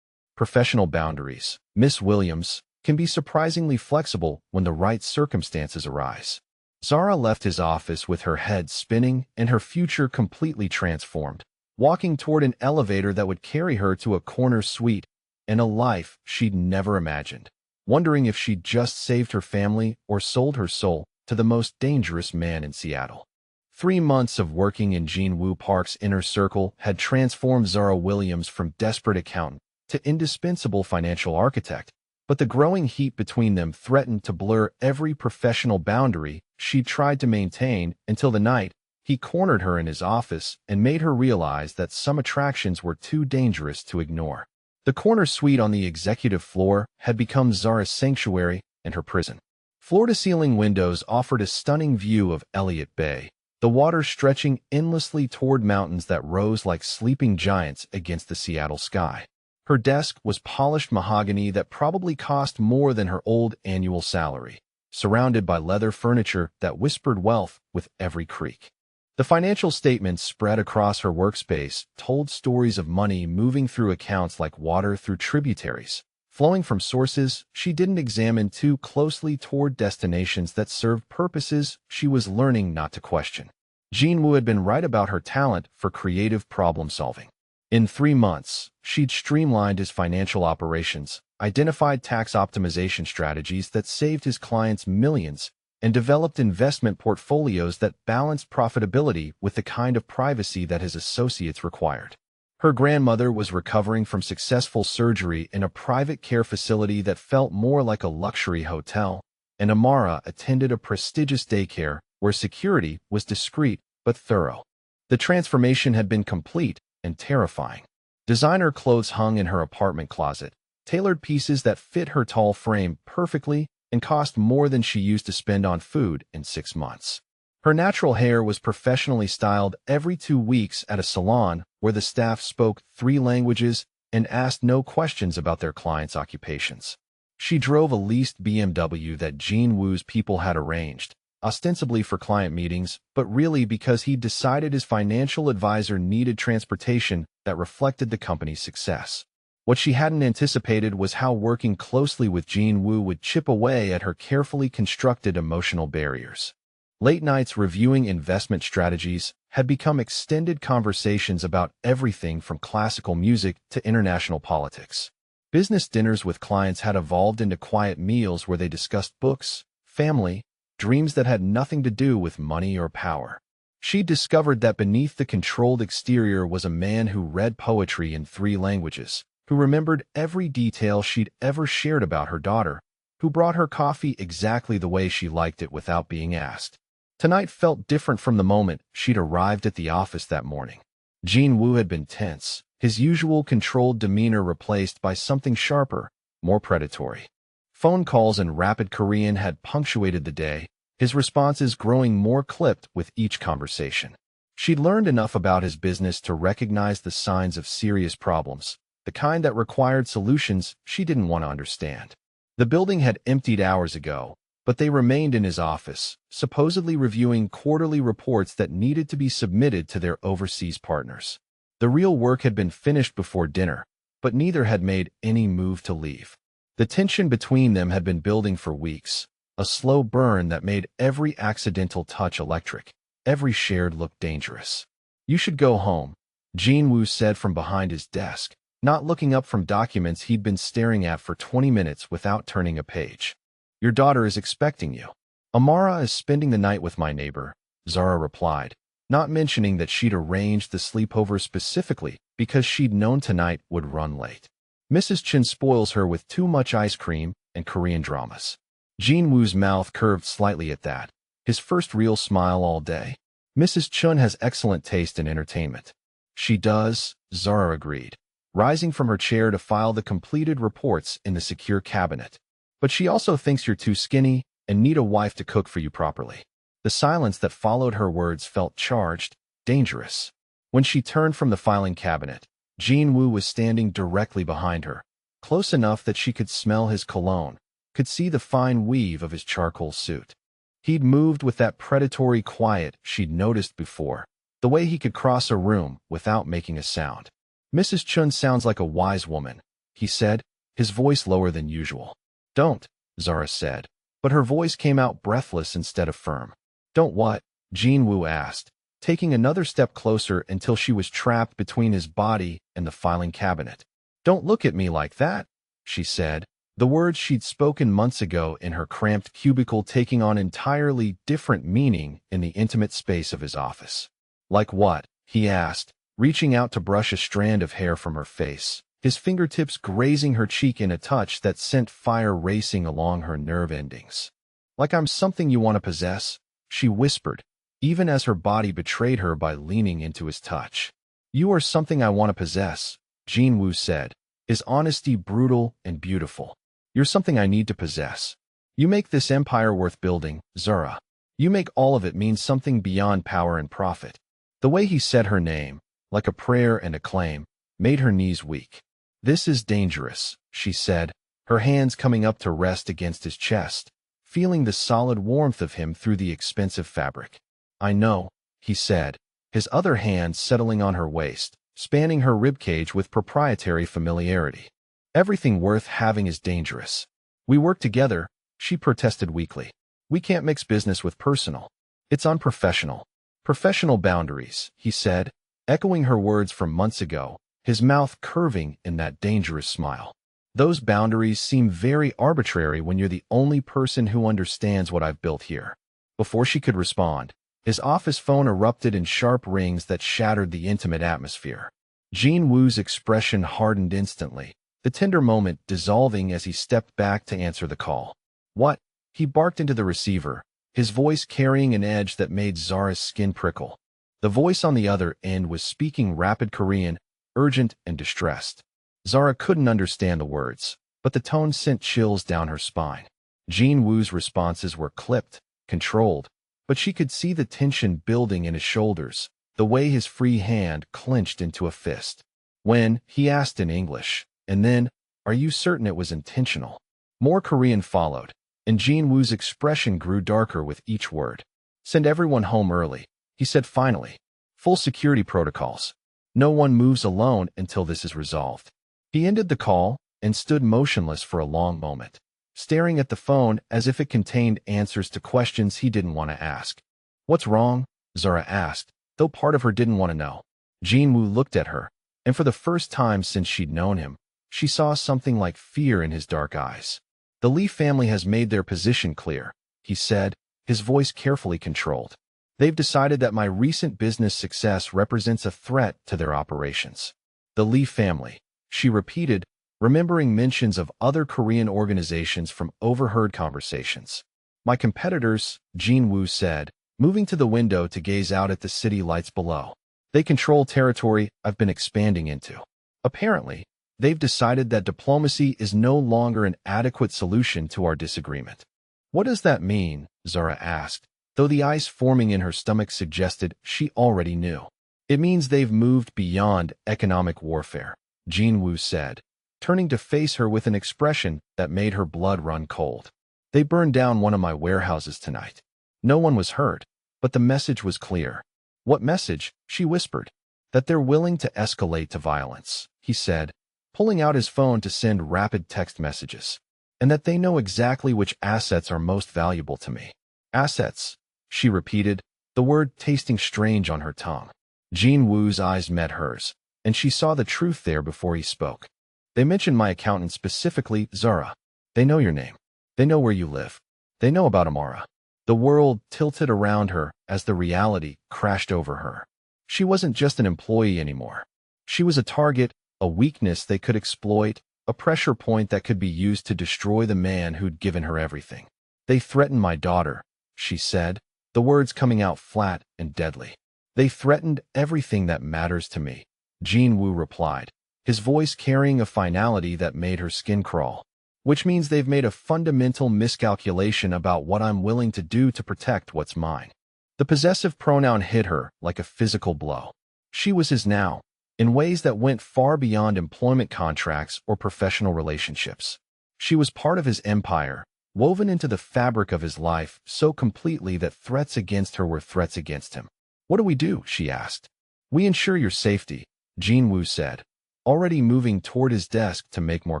"Professional boundaries, Miss Williams, can be surprisingly flexible when the right circumstances arise." Zara left his office with her head spinning and her future completely transformed, walking toward an elevator that would carry her to a corner suite and a life she'd never imagined, wondering if she'd just saved her family or sold her soul to the most dangerous man in Seattle. 3 months of working in Jin-Woo Park's inner circle had transformed Zara Williams from desperate accountant to indispensable financial architect, but the growing heat between them threatened to blur every professional boundary she tried to maintain until the night he cornered her in his office and made her realize that some attractions were too dangerous to ignore. The corner suite on the executive floor had become Zara's sanctuary, and her prison. Floor-to-ceiling windows offered a stunning view of Elliott Bay, the water stretching endlessly toward mountains that rose like sleeping giants against the Seattle sky. Her desk was polished mahogany that probably cost more than her old annual salary, surrounded by leather furniture that whispered wealth with every creak. The financial statements spread across her workspace told stories of money moving through accounts like water through tributaries, flowing from sources she didn't examine too closely toward destinations that served purposes she was learning not to question. Jean Wu had been right about her talent for creative problem-solving. In 3 months, she'd streamlined his financial operations, identified tax optimization strategies that saved his clients millions, and developed investment portfolios that balanced profitability with the kind of privacy that his associates required. Her grandmother was recovering from successful surgery in a private care facility that felt more like a luxury hotel, and Amara attended a prestigious daycare where security was discreet but thorough. The transformation had been complete and terrifying. Designer clothes hung in her apartment closet, tailored pieces that fit her tall frame perfectly and cost more than she used to spend on food in 6 months. Her natural hair was professionally styled every 2 weeks at a salon where the staff spoke 3 languages and asked no questions about their clients' occupations. She drove a leased BMW that Jean Wu's people had arranged, ostensibly for client meetings, but really because he decided his financial advisor needed transportation that reflected the company's success. What she hadn't anticipated was how working closely with Jean Wu would chip away at her carefully constructed emotional barriers. Late nights reviewing investment strategies had become extended conversations about everything from classical music to international politics. Business dinners with clients had evolved into quiet meals where they discussed books, family, dreams that had nothing to do with money or power. She discovered that beneath the controlled exterior was a man who read poetry in 3 languages, who remembered every detail she'd ever shared about her daughter, who brought her coffee exactly the way she liked it without being asked. Tonight felt different from the moment she'd arrived at the office that morning. Jean Wu had been tense, his usual controlled demeanor replaced by something sharper, more predatory. Phone calls in rapid Korean had punctuated the day, his responses growing more clipped with each conversation. She'd learned enough about his business to recognize the signs of serious problems, the kind that required solutions she didn't want to understand. The building had emptied hours ago, but they remained in his office, supposedly reviewing quarterly reports that needed to be submitted to their overseas partners. The real work had been finished before dinner, but neither had made any move to leave. The tension between them had been building for weeks, a slow burn that made every accidental touch electric, every shared look dangerous. "You should go home," Jean Wu said from behind his desk, not looking up from documents he'd been staring at for 20 minutes without turning a page. "Your daughter is expecting you." "Amara is spending the night with my neighbor," Zara replied, not mentioning that she'd arranged the sleepover specifically because she'd known tonight would run late. "Mrs. Chen spoils her with too much ice cream and Korean dramas." Jean Wu's mouth curved slightly at that, his first real smile all day. "Mrs. Chun has excellent taste in entertainment." "She does," Zara agreed, rising from her chair to file the completed reports in the secure cabinet. "But she also thinks you're too skinny and need a wife to cook for you properly." The silence that followed her words felt charged, dangerous. When she turned from the filing cabinet, Jean Wu was standing directly behind her, close enough that she could smell his cologne, could see the fine weave of his charcoal suit. He'd moved with that predatory quiet she'd noticed before, the way he could cross a room without making a sound. "Mrs. Chun sounds like a wise woman," he said, his voice lower than usual. "Don't," Zara said, but her voice came out breathless instead of firm. "Don't what?" Jean Wu asked, taking another step closer until she was trapped between his body and the filing cabinet. "Don't look at me like that," she said, the words she'd spoken months ago in her cramped cubicle taking on entirely different meaning in the intimate space of his office. "Like what?" he asked, reaching out to brush a strand of hair from her face, his fingertips grazing her cheek in a touch that sent fire racing along her nerve endings. "Like I'm something you want to possess," she whispered, even as her body betrayed her by leaning into his touch. "You are something I want to possess," Jean Wu said, his honesty brutal and beautiful. "You're something I need to possess. You make this empire worth building, Zara. You make all of it mean something beyond power and profit. The way he said her name, like a prayer and a claim, made her knees weak. This is dangerous, she said, her hands coming up to rest against his chest, feeling the solid warmth of him through the expensive fabric. I know, he said, his other hand settling on her waist, spanning her ribcage with proprietary familiarity. Everything worth having is dangerous. We work together, she protested weakly. We can't mix business with personal. It's unprofessional. Professional boundaries, he said, echoing her words from months ago, his mouth curving in that dangerous smile. Those boundaries seem very arbitrary when you're the only person who understands what I've built here. Before she could respond, his office phone erupted in sharp rings that shattered the intimate atmosphere. Jean Wu's expression hardened instantly, the tender moment dissolving as he stepped back to answer the call. What? He barked into the receiver, his voice carrying an edge that made Zara's skin prickle. The voice on the other end was speaking rapid Korean, urgent and distressed. Zara couldn't understand the words, but the tone sent chills down her spine. Jean Wu's responses were clipped, controlled, but she could see the tension building in his shoulders, the way his free hand clenched into a fist. When, he asked in English, and then, are you certain it was intentional? More Korean followed, and Jean Wu's expression grew darker with each word. Send everyone home early, he said finally. Full security protocols. No one moves alone until this is resolved. He ended the call and stood motionless for a long moment, staring at the phone as if it contained answers to questions he didn't want to ask. What's wrong? Zara asked, though part of her didn't want to know. Jean Wu looked at her, and for the first time since she'd known him, she saw something like fear in his dark eyes. The Lee family has made their position clear, he said, his voice carefully controlled. They've decided that my recent business success represents a threat to their operations. The Lee family, she repeated, remembering mentions of other Korean organizations from overheard conversations. My competitors, Jean Wu said, moving to the window to gaze out at the city lights below. They control territory I've been expanding into. Apparently, they've decided that diplomacy is no longer an adequate solution to our disagreement. What does that mean? Zara asked, though the ice forming in her stomach suggested she already knew. It means they've moved beyond economic warfare, Jean Wu said, turning to face her with an expression that made her blood run cold. They burned down one of my warehouses tonight. No one was hurt, but the message was clear. What message? She whispered. That they're willing to escalate to violence, he said, pulling out his phone to send rapid text messages. And that they know exactly which assets are most valuable to me. Assets, she repeated, the word tasting strange on her tongue. Jean Wu's eyes met hers, and she saw the truth there before he spoke. They mentioned my accountant specifically, Zara. They know your name. They know where you live. They know about Amara. The world tilted around her as the reality crashed over her. She wasn't just an employee anymore. She was a target, a weakness they could exploit, a pressure point that could be used to destroy the man who'd given her everything. They threatened my daughter, she said, the words coming out flat and deadly. They threatened everything that matters to me, Jean Wu replied, his voice carrying a finality that made her skin crawl. Which means they've made a fundamental miscalculation about what I'm willing to do to protect what's mine. The possessive pronoun hit her like a physical blow. She was his now, in ways that went far beyond employment contracts or professional relationships. She was part of his empire, woven into the fabric of his life so completely that threats against her were threats against him. What do we do? She asked. We ensure your safety, Jean Wu said, already moving toward his desk to make more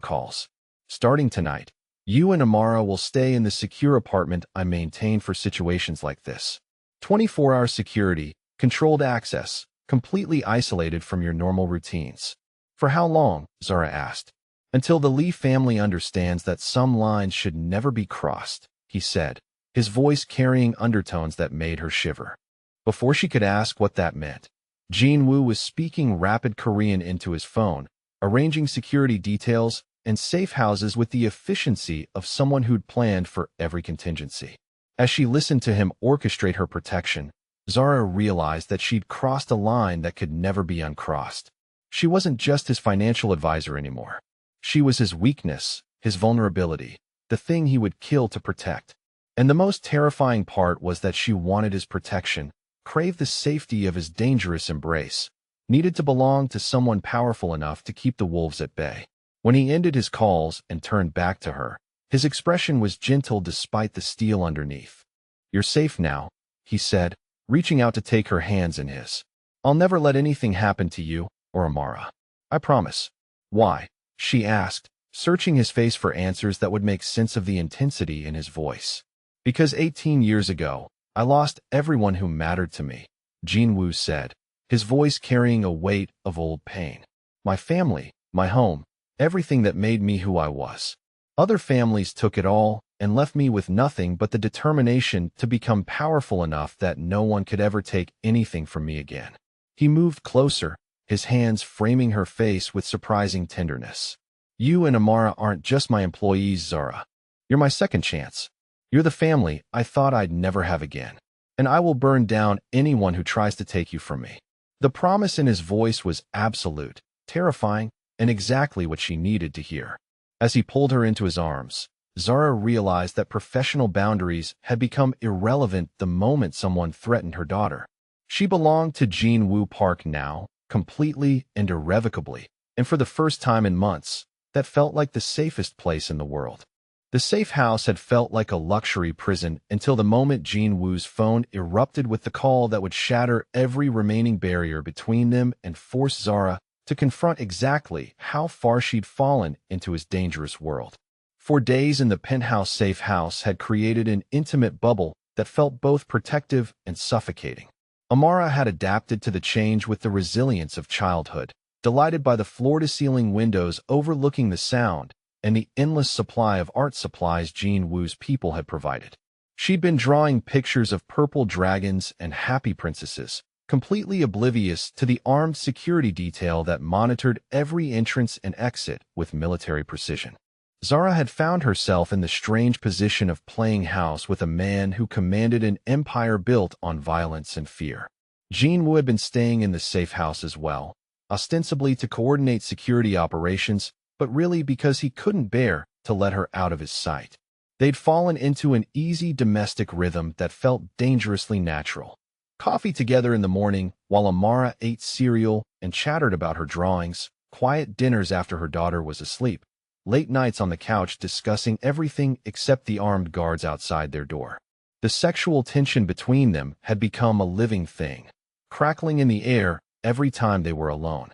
calls. Starting tonight, you and Amara will stay in the secure apartment I maintain for situations like this. 24-hour security, controlled access, completely isolated from your normal routines. For how long? Zara asked. Until the Lee family understands that some lines should never be crossed, he said, his voice carrying undertones that made her shiver. Before she could ask what that meant, Jean Wu was speaking rapid Korean into his phone, arranging security details and safe houses with the efficiency of someone who'd planned for every contingency. As she listened to him orchestrate her protection, Zara realized that she'd crossed a line that could never be uncrossed. She wasn't just his financial advisor anymore. She was his weakness, his vulnerability, the thing he would kill to protect. And the most terrifying part was that she wanted his protection, craved the safety of his dangerous embrace, needed to belong to someone powerful enough to keep the wolves at bay. When he ended his calls and turned back to her, his expression was gentle despite the steel underneath. "You're safe now," he said, reaching out to take her hands in his. "I'll never let anything happen to you or Amara. I promise." "Why?" she asked, searching his face for answers that would make sense of the intensity in his voice. "Because 18 years ago, I lost everyone who mattered to me," Jinwoo said, his voice carrying a weight of old pain. "My family, my home, everything that made me who I was. Other families took it all and left me with nothing but the determination to become powerful enough that no one could ever take anything from me again." He moved closer, his hands framing her face with surprising tenderness. "You and Amara aren't just my employees, Zara. You're my second chance. You're the family I thought I'd never have again. And I will burn down anyone who tries to take you from me." The promise in his voice was absolute, terrifying, and exactly what she needed to hear. As he pulled her into his arms, Zara realized that professional boundaries had become irrelevant the moment someone threatened her daughter. She belonged to Jinwoo Park now, completely and irrevocably, and for the first time in months, that felt like the safest place in the world. The safe house had felt like a luxury prison until the moment Jinwoo's phone erupted with the call that would shatter every remaining barrier between them and force Zara to confront exactly how far she'd fallen into his dangerous world. For days in the penthouse safe house had created an intimate bubble that felt both protective and suffocating. Amara had adapted to the change with the resilience of childhood, delighted by the floor-to-ceiling windows overlooking the sound and the endless supply of art supplies Jinwoo's people had provided. She'd been drawing pictures of purple dragons and happy princesses, completely oblivious to the armed security detail that monitored every entrance and exit with military precision. Zara had found herself in the strange position of playing house with a man who commanded an empire built on violence and fear. Jinwoo had been staying in the safe house as well, ostensibly to coordinate security operations, but really because he couldn't bear to let her out of his sight. They'd fallen into an easy domestic rhythm that felt dangerously natural. Coffee together in the morning while Amara ate cereal and chattered about her drawings, quiet dinners after her daughter was asleep, late nights on the couch discussing everything except the armed guards outside their door. The sexual tension between them had become a living thing, crackling in the air every time they were alone.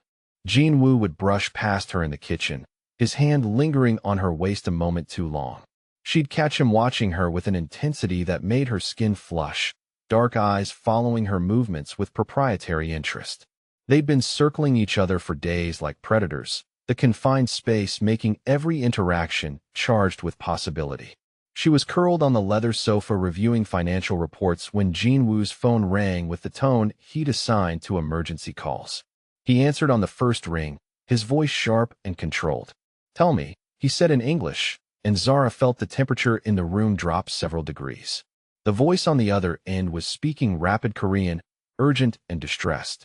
Jinwoo would brush past her in the kitchen, his hand lingering on her waist a moment too long. She'd catch him watching her with an intensity that made her skin flush, dark eyes following her movements with proprietary interest. They'd been circling each other for days like predators, the confined space making every interaction charged with possibility. She was curled on the leather sofa reviewing financial reports when Jinwoo's phone rang with the tone he'd assigned to emergency calls. He answered on the first ring, his voice sharp and controlled. "Tell me," he said in English, and Zara felt the temperature in the room drop several degrees. The voice on the other end was speaking rapid Korean, urgent and distressed.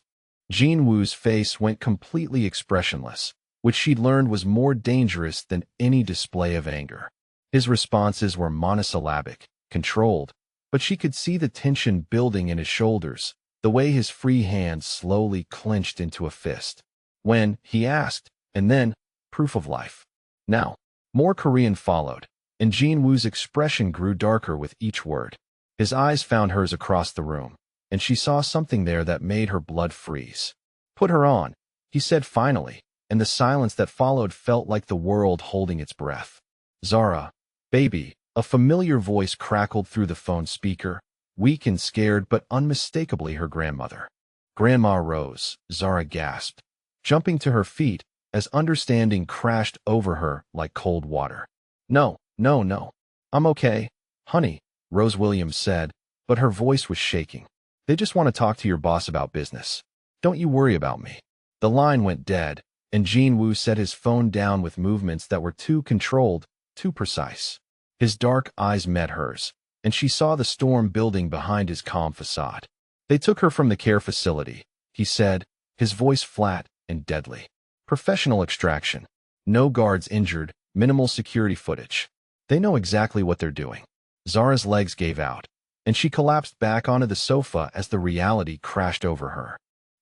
Jinwoo's face went completely expressionless, which she'd learned was more dangerous than any display of anger. His responses were monosyllabic, controlled, but she could see the tension building in his shoulders, the way his free hand slowly clenched into a fist. When, he asked, and then, proof of life. Now, more Korean followed, and Jinwoo's expression grew darker with each word. His eyes found hers across the room, and she saw something there that made her blood freeze. "Put her on," he said finally, and the silence that followed felt like the world holding its breath. "Zara, baby," a familiar voice crackled through the phone speaker, weak and scared but unmistakably her grandmother. "Grandma Rose," Zara gasped, jumping to her feet as understanding crashed over her like cold water. No, no, no. I'm okay, honey," Rose Williams said, but her voice was shaking. "They just want to talk to your boss about business. Don't you worry about me." The line went dead, and Jinwoo set his phone down with movements that were too controlled, too precise. His dark eyes met hers, and she saw the storm building behind his calm facade. "They took her from the care facility," he said, his voice flat and deadly. "Professional extraction. No guards injured, minimal security footage. They know exactly what they're doing. Zara's legs gave out, and she collapsed back onto the sofa as the reality crashed over her.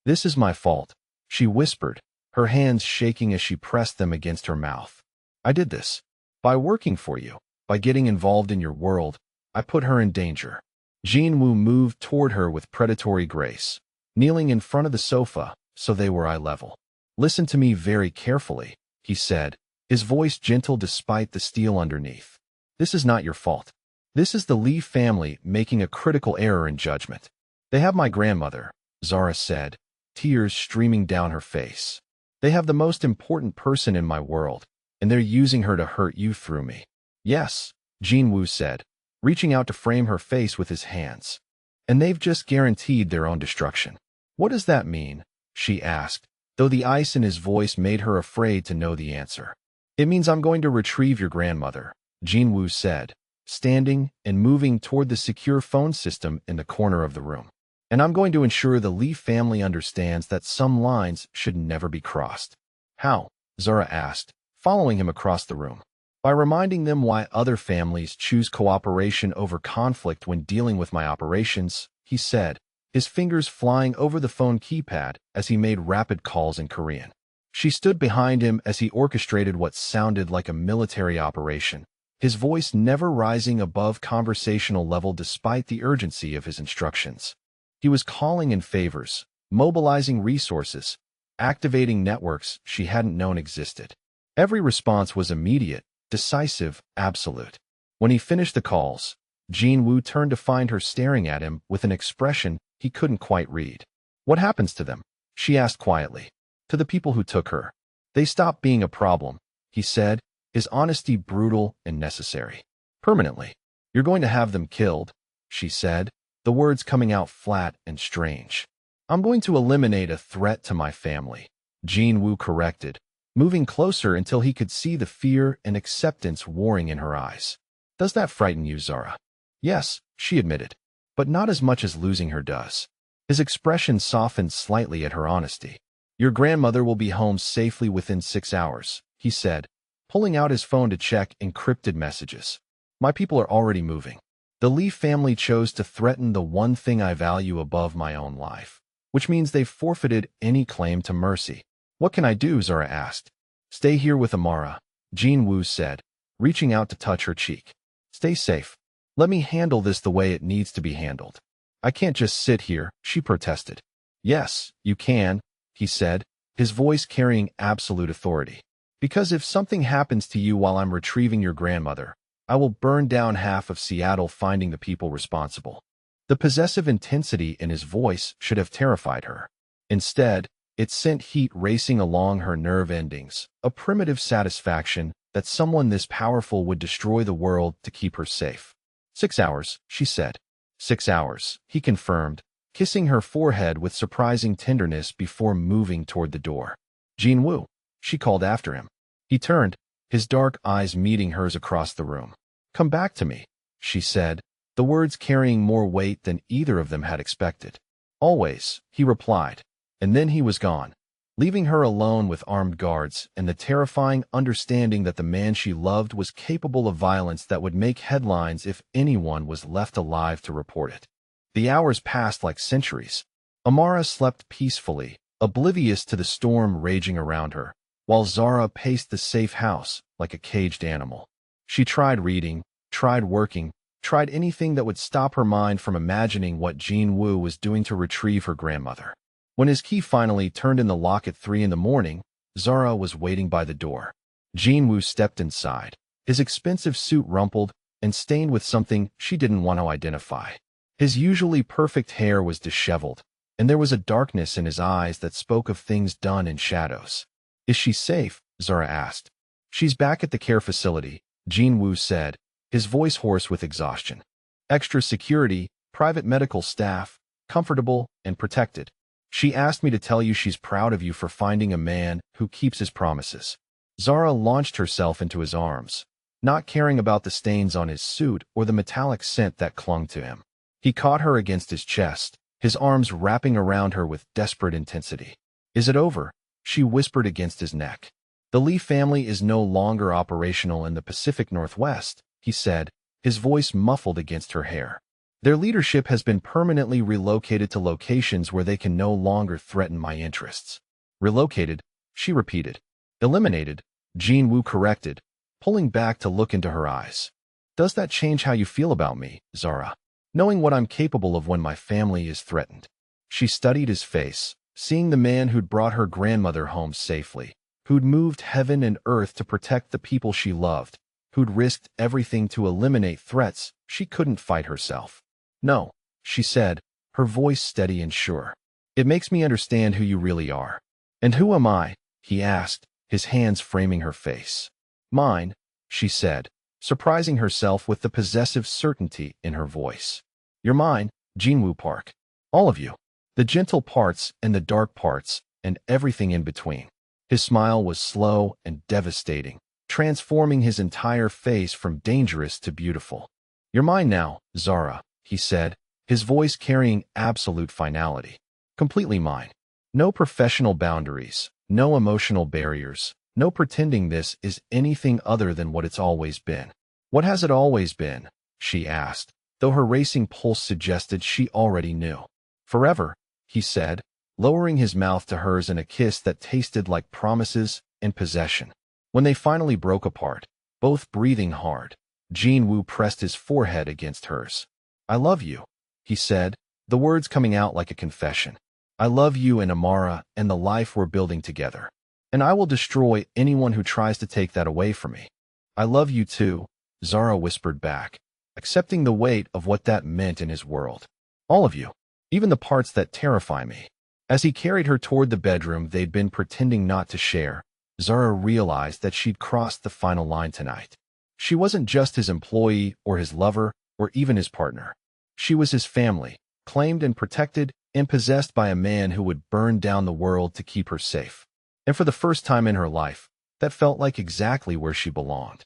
"This is my fault," she whispered, her hands shaking as she pressed them against her mouth. "I did this. By working for you, by getting involved in your world, I put her in danger." Jinwoo moved toward her with predatory grace, kneeling in front of the sofa so they were eye level. "Listen to me very carefully," he said, his voice gentle despite the steel underneath. "This is not your fault. This is the Lee family making a critical error in judgment. They have my grandmother," Zara said, tears streaming down her face. "They have the most important person in my world, and they're using her to hurt you through me." "Yes," Jinwoo said, reaching out to frame her face with his hands. "And they've just guaranteed their own destruction." "What does that mean?" she asked, though the ice in his voice made her afraid to know the answer. "It means I'm going to retrieve your grandmother," Jinwoo said, standing and moving toward the secure phone system in the corner of the room. "And I'm going to ensure the Lee family understands that some lines should never be crossed." "How?" Zara asked, following him across the room. "By reminding them why other families choose cooperation over conflict when dealing with my operations," he said, his fingers flying over the phone keypad as he made rapid calls in Korean. She stood behind him as he orchestrated what sounded like a military operation, his voice never rising above conversational level despite the urgency of his instructions. He was calling in favors, mobilizing resources, activating networks she hadn't known existed. Every response was immediate, decisive, absolute. When he finished the calls, Jinwoo turned to find her staring at him with an expression he couldn't quite read. "What happens to them?" she asked quietly. "To the people who took her. They stop being a problem," he said, his honesty brutal and necessary. "Permanently. You're going to have them killed," she said, the words coming out flat and strange. "I'm going to eliminate a threat to my family," Jinwoo corrected, moving closer until he could see the fear and acceptance warring in her eyes. "Does that frighten you, Zara?" "Yes," she admitted, "but not as much as losing her does." His expression softened slightly at her honesty. "Your grandmother will be home safely within 6 hours," he said, pulling out his phone to check encrypted messages. "My people are already moving. The Lee family chose to threaten the one thing I value above my own life, which means they've forfeited any claim to mercy." "What can I do?" Zara asked. "Stay here with Amara," Jinwoo said, reaching out to touch her cheek. "Stay safe. Let me handle this the way it needs to be handled." "I can't just sit here," she protested. "Yes, you can," he said, his voice carrying absolute authority. "Because if something happens to you while I'm retrieving your grandmother, I will burn down half of Seattle finding the people responsible." The possessive intensity in his voice should have terrified her. Instead, it sent heat racing along her nerve endings, a primitive satisfaction that someone this powerful would destroy the world to keep her safe. 6 hours, she said. 6 hours, he confirmed, kissing her forehead with surprising tenderness before moving toward the door. "Jinwoo," she called after him. He turned, his dark eyes meeting hers across the room. "Come back to me," she said, the words carrying more weight than either of them had expected. "Always," he replied, and then he was gone, leaving her alone with armed guards and the terrifying understanding that the man she loved was capable of violence that would make headlines if anyone was left alive to report it. The hours passed like centuries. Amara slept peacefully, oblivious to the storm raging around her, while Zara paced the safe house like a caged animal. She tried reading, tried working, tried anything that would stop her mind from imagining what Jinwoo was doing to retrieve her grandmother. When his key finally turned in the lock at 3 in the morning, Zara was waiting by the door. Jinwoo stepped inside, his expensive suit rumpled and stained with something she didn't want to identify. His usually perfect hair was disheveled, and there was a darkness in his eyes that spoke of things done in shadows. "Is she safe?" Zara asked. "She's back at the care facility," Jinwoo said, his voice hoarse with exhaustion. "Extra security, private medical staff, comfortable and protected. She asked me to tell you she's proud of you for finding a man who keeps his promises." Zara launched herself into his arms, not caring about the stains on his suit or the metallic scent that clung to him. He caught her against his chest, his arms wrapping around her with desperate intensity. "Is it over?" she whispered against his neck. "The Lee family is no longer operational in the Pacific Northwest," he said, his voice muffled against her hair. Their leadership has been permanently relocated to locations where they can no longer threaten my interests. Relocated, she repeated. Eliminated, Jean Wu corrected, pulling back to look into her eyes. Does that change how you feel about me, Zara? Knowing what I'm capable of when my family is threatened. She studied his face, seeing the man who'd brought her grandmother home safely, who'd moved heaven and earth to protect the people she loved, who'd risked everything to eliminate threats she couldn't fight herself. No, she said, her voice steady and sure. It makes me understand who you really are. And who am I? He asked, his hands framing her face. Mine, she said, surprising herself with the possessive certainty in her voice. You're mine, Jinwoo Park. All of you. The gentle parts and the dark parts, and everything in between. His smile was slow and devastating, transforming his entire face from dangerous to beautiful. You're mine now, Zara, he said, his voice carrying absolute finality. Completely mine. No professional boundaries, no emotional barriers, no pretending this is anything other than what it's always been. What has it always been? She asked, though her racing pulse suggested she already knew. Forever, he said, lowering his mouth to hers in a kiss that tasted like promises and possession. When they finally broke apart, both breathing hard, Jinwoo pressed his forehead against hers. I love you, he said, the words coming out like a confession. I love you and Amara and the life we're building together. And I will destroy anyone who tries to take that away from me. I love you too, Zara whispered back, accepting the weight of what that meant in his world. All of you, even the parts that terrify me. As he carried her toward the bedroom they'd been pretending not to share, Zara realized that she'd crossed the final line tonight. She wasn't just his employee or his lover or even his partner. She was his family, claimed and protected and possessed by a man who would burn down the world to keep her safe. And for the first time in her life, that felt like exactly where she belonged.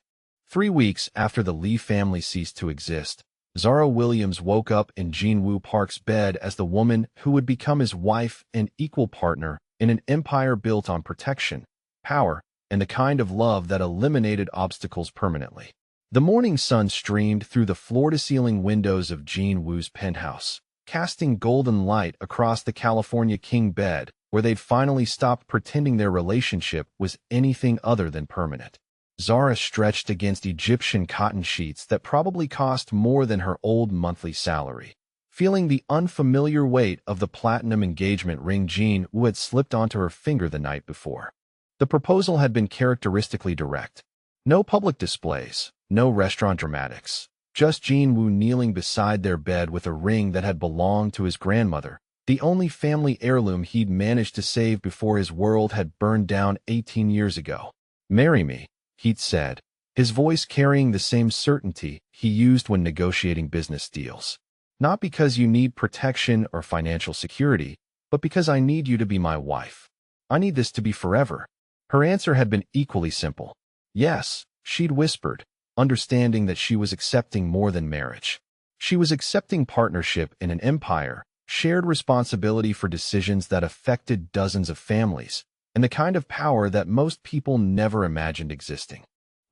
3 weeks after the Lee family ceased to exist, Zara Williams woke up in Jinwoo Park's bed as the woman who would become his wife and equal partner in an empire built on protection, power, and the kind of love that eliminated obstacles permanently. The morning sun streamed through the floor-to-ceiling windows of Jinwoo's penthouse, casting golden light across the California king bed, where they'd finally stopped pretending their relationship was anything other than permanent. Zara stretched against Egyptian cotton sheets that probably cost more than her old monthly salary, feeling the unfamiliar weight of the platinum engagement ring Jinwoo had slipped onto her finger the night before. The proposal had been characteristically direct. No public displays, no restaurant dramatics, just Jinwoo kneeling beside their bed with a ring that had belonged to his grandmother, the only family heirloom he'd managed to save before his world had burned down 18 years ago. Marry me, he'd said, his voice carrying the same certainty he used when negotiating business deals. Not because you need protection or financial security, but because I need you to be my wife. I need this to be forever. Her answer had been equally simple. Yes, she'd whispered, understanding that she was accepting more than marriage. She was accepting partnership in an empire, shared responsibility for decisions that affected dozens of families, and the kind of power that most people never imagined existing.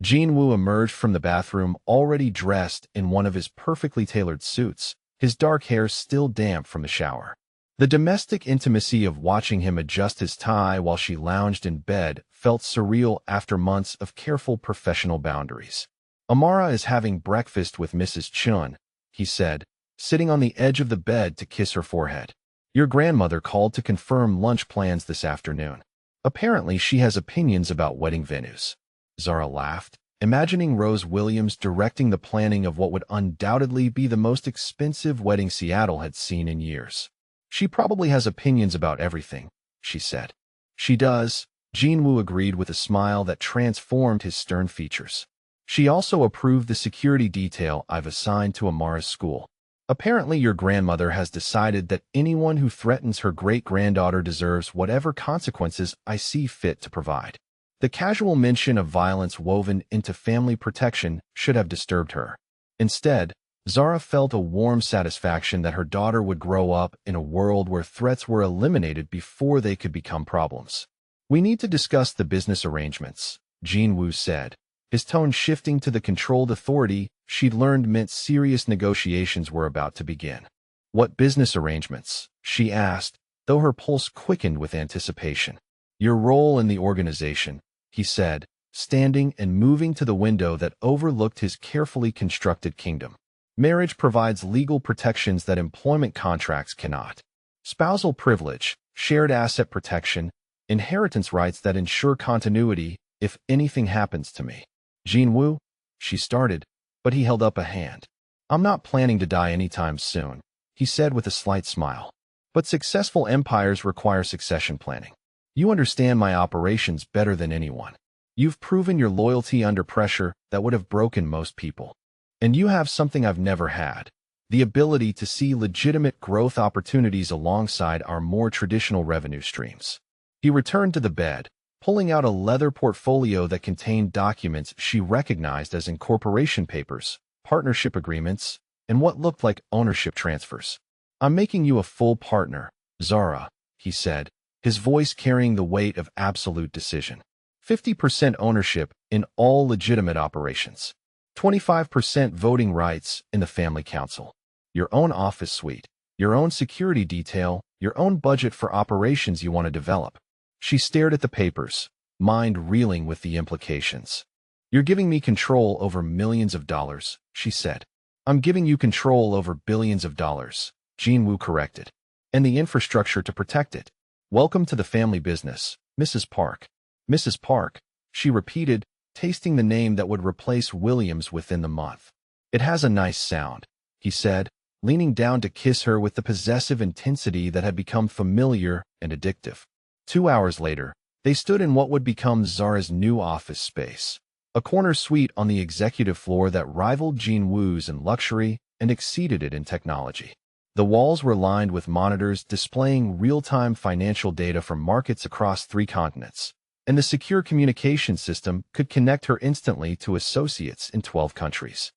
Jinwoo emerged from the bathroom already dressed in one of his perfectly tailored suits, his dark hair still damp from the shower. The domestic intimacy of watching him adjust his tie while she lounged in bed felt surreal after months of careful professional boundaries. Amara is having breakfast with Mrs. Chun, he said, sitting on the edge of the bed to kiss her forehead. Your grandmother called to confirm lunch plans this afternoon. Apparently she has opinions about wedding venues. Zara laughed, imagining Rose Williams directing the planning of what would undoubtedly be the most expensive wedding Seattle had seen in years. She probably has opinions about everything, she said. She does, Jinwoo agreed with a smile that transformed his stern features. She also approved the security detail I've assigned to Amara's school. Apparently your grandmother has decided that anyone who threatens her great-granddaughter deserves whatever consequences I see fit to provide. The casual mention of violence woven into family protection should have disturbed her. Instead, Zara felt a warm satisfaction that her daughter would grow up in a world where threats were eliminated before they could become problems. We need to discuss the business arrangements, Jinwoo said, his tone shifting to the controlled authority she'd learned meant serious negotiations were about to begin. "What business arrangements?" she asked, though her pulse quickened with anticipation. "Your role in the organization," he said, standing and moving to the window that overlooked his carefully constructed kingdom. "Marriage provides legal protections that employment contracts cannot. Spousal privilege, shared asset protection, inheritance rights that ensure continuity if anything happens to me." "Jinwoo," she started, but he held up a hand. "I'm not planning to die anytime soon," he said with a slight smile. "But successful empires require succession planning. You understand my operations better than anyone. You've proven your loyalty under pressure that would have broken most people. And you have something I've never had, the ability to see legitimate growth opportunities alongside our more traditional revenue streams." He returned to the bed, pulling out a leather portfolio that contained documents she recognized as incorporation papers, partnership agreements, and what looked like ownership transfers. "I'm making you a full partner, Zara," he said, his voice carrying the weight of absolute decision. 50% ownership in all legitimate operations. 25% voting rights in the family council. Your own office suite, your own security detail, your own budget for operations you want to develop. She stared at the papers, mind reeling with the implications. "You're giving me control over millions of dollars," she said. "I'm giving you control over billions of dollars," Jinwoo corrected. "And the infrastructure to protect it. Welcome to the family business, Mrs. Park." "Mrs. Park," she repeated, tasting the name that would replace Williams within the month. "It has a nice sound," he said, leaning down to kiss her with the possessive intensity that had become familiar and addictive. 2 hours later, they stood in what would become Zara's new office space, a corner suite on the executive floor that rivaled Jinwoo's in luxury and exceeded it in technology. The walls were lined with monitors displaying real-time financial data from markets across 3 continents, and the secure communication system could connect her instantly to associates in 12 countries.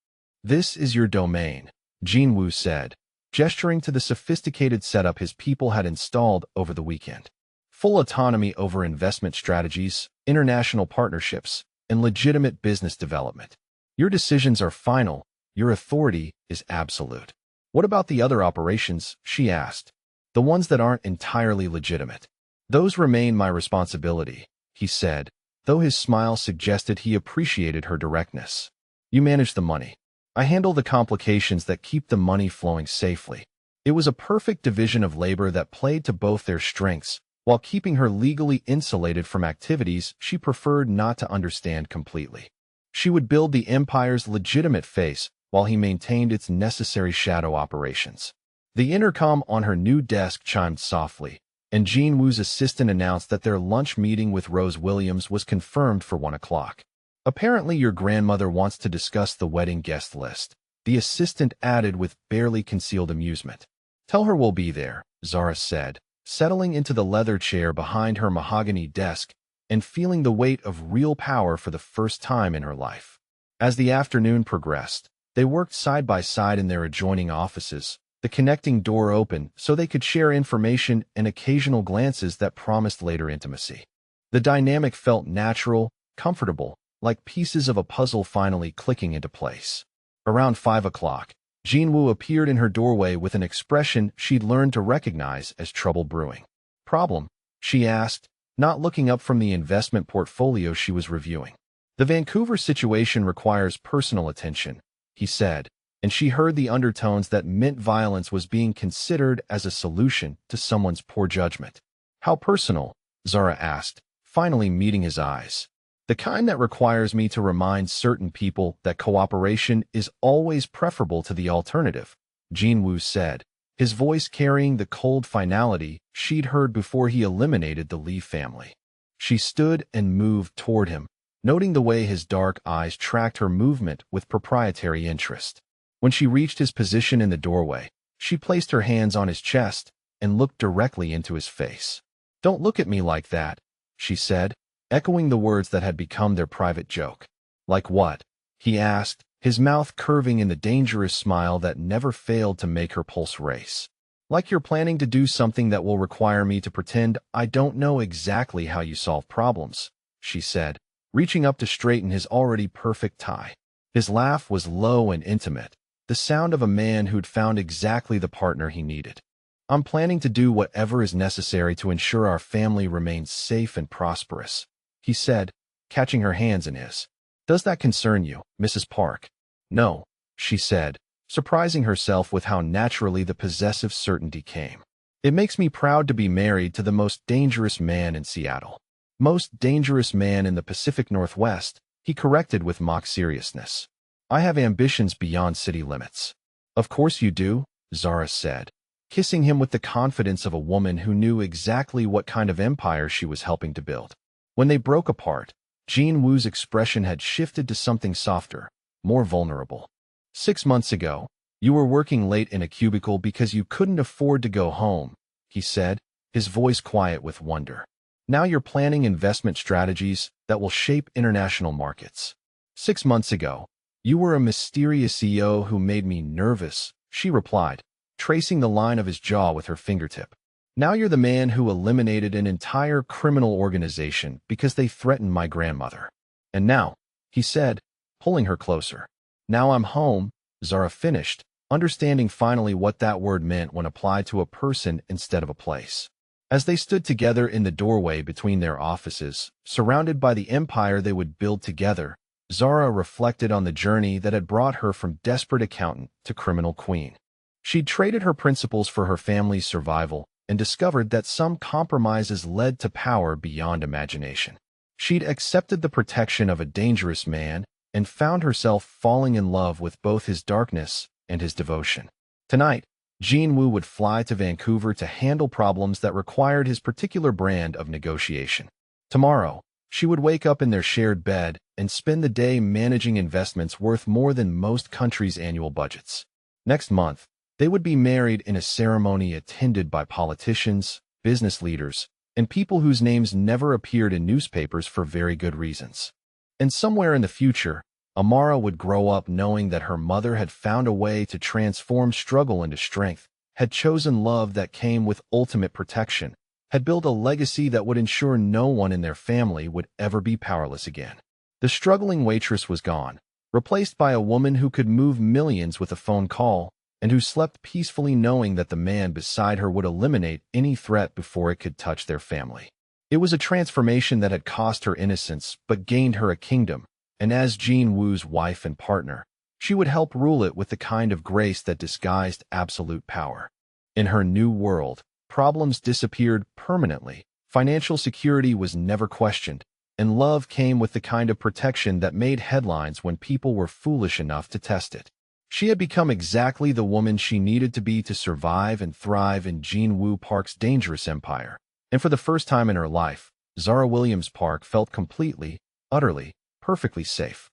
"This is your domain," Jinwoo said, gesturing to the sophisticated setup his people had installed over the weekend. "Full autonomy over investment strategies, international partnerships, and legitimate business development. Your decisions are final, your authority is absolute." "What about the other operations?" she asked. "The ones that aren't entirely legitimate." "Those remain my responsibility," he said, though his smile suggested he appreciated her directness. "You manage the money. I handle the complications that keep the money flowing safely." It was a perfect division of labor that played to both their strengths, while keeping her legally insulated from activities she preferred not to understand completely. She would build the empire's legitimate face while he maintained its necessary shadow operations. The intercom on her new desk chimed softly, and Jinwoo's assistant announced that their lunch meeting with Rose Williams was confirmed for 1 o'clock. "Apparently your grandmother wants to discuss the wedding guest list," the assistant added with barely concealed amusement. "Tell her we'll be there," Zara said, settling into the leather chair behind her mahogany desk and feeling the weight of real power for the first time in her life. As the afternoon progressed, they worked side by side in their adjoining offices, the connecting door open so they could share information and occasional glances that promised later intimacy. The dynamic felt natural, comfortable, like pieces of a puzzle finally clicking into place. Around 5 o'clock, Jinwoo appeared in her doorway with an expression she'd learned to recognize as trouble brewing. "Problem?" she asked, not looking up from the investment portfolio she was reviewing. "The Vancouver situation requires personal attention," he said, and she heard the undertones that meant violence was being considered as a solution to someone's poor judgment. "How personal?" Zara asked, finally meeting his eyes. "The kind that requires me to remind certain people that cooperation is always preferable to the alternative," Jinwoo said, his voice carrying the cold finality she'd heard before he eliminated the Lee family. She stood and moved toward him, noting the way his dark eyes tracked her movement with proprietary interest. When she reached his position in the doorway, she placed her hands on his chest and looked directly into his face. "Don't look at me like that," she said, echoing the words that had become their private joke. "Like what?" he asked, his mouth curving in the dangerous smile that never failed to make her pulse race. "Like you're planning to do something that will require me to pretend I don't know exactly how you solve problems," she said, reaching up to straighten his already perfect tie. His laugh was low and intimate, the sound of a man who'd found exactly the partner he needed. I'm planning to do whatever is necessary to ensure our family remains safe and prosperous, he said, catching her hands in his. Does that concern you, Mrs. Park? No, she said, surprising herself with how naturally the possessive certainty came. It makes me proud to be married to the most dangerous man in Seattle. Most dangerous man in the Pacific Northwest, he corrected with mock seriousness. I have ambitions beyond city limits. Of course you do, Zara said, kissing him with the confidence of a woman who knew exactly what kind of empire she was helping to build. When they broke apart, Jean Wu's expression had shifted to something softer, more vulnerable. 6 months ago, you were working late in a cubicle because you couldn't afford to go home, he said, his voice quiet with wonder. Now you're planning investment strategies that will shape international markets. 6 months ago, you were a mysterious CEO who made me nervous, she replied, tracing the line of his jaw with her fingertip. Now you're the man who eliminated an entire criminal organization because they threatened my grandmother. And now, he said, pulling her closer. Now I'm home, Zara finished, understanding finally what that word meant when applied to a person instead of a place. As they stood together in the doorway between their offices, surrounded by the empire they would build together, Zara reflected on the journey that had brought her from desperate accountant to criminal queen. She'd traded her principles for her family's survival and discovered that some compromises led to power beyond imagination. She'd accepted the protection of a dangerous man and found herself falling in love with both his darkness and his devotion. Tonight, Jean Wu would fly to Vancouver to handle problems that required his particular brand of negotiation. Tomorrow, she would wake up in their shared bed and spend the day managing investments worth more than most countries' annual budgets. Next month, they would be married in a ceremony attended by politicians, business leaders, and people whose names never appeared in newspapers for very good reasons. And somewhere in the future, Amara would grow up knowing that her mother had found a way to transform struggle into strength, had chosen love that came with ultimate protection, had built a legacy that would ensure no one in their family would ever be powerless again. The struggling waitress was gone, replaced by a woman who could move millions with a phone call, and who slept peacefully knowing that the man beside her would eliminate any threat before it could touch their family. It was a transformation that had cost her innocence but gained her a kingdom, and as Jean Wu's wife and partner, she would help rule it with the kind of grace that disguised absolute power. In her new world, problems disappeared permanently, financial security was never questioned, and love came with the kind of protection that made headlines when people were foolish enough to test it. She had become exactly the woman she needed to be to survive and thrive in Jean Wu Park's dangerous empire. And for the first time in her life, Zara Williams Park felt completely, utterly, perfectly safe.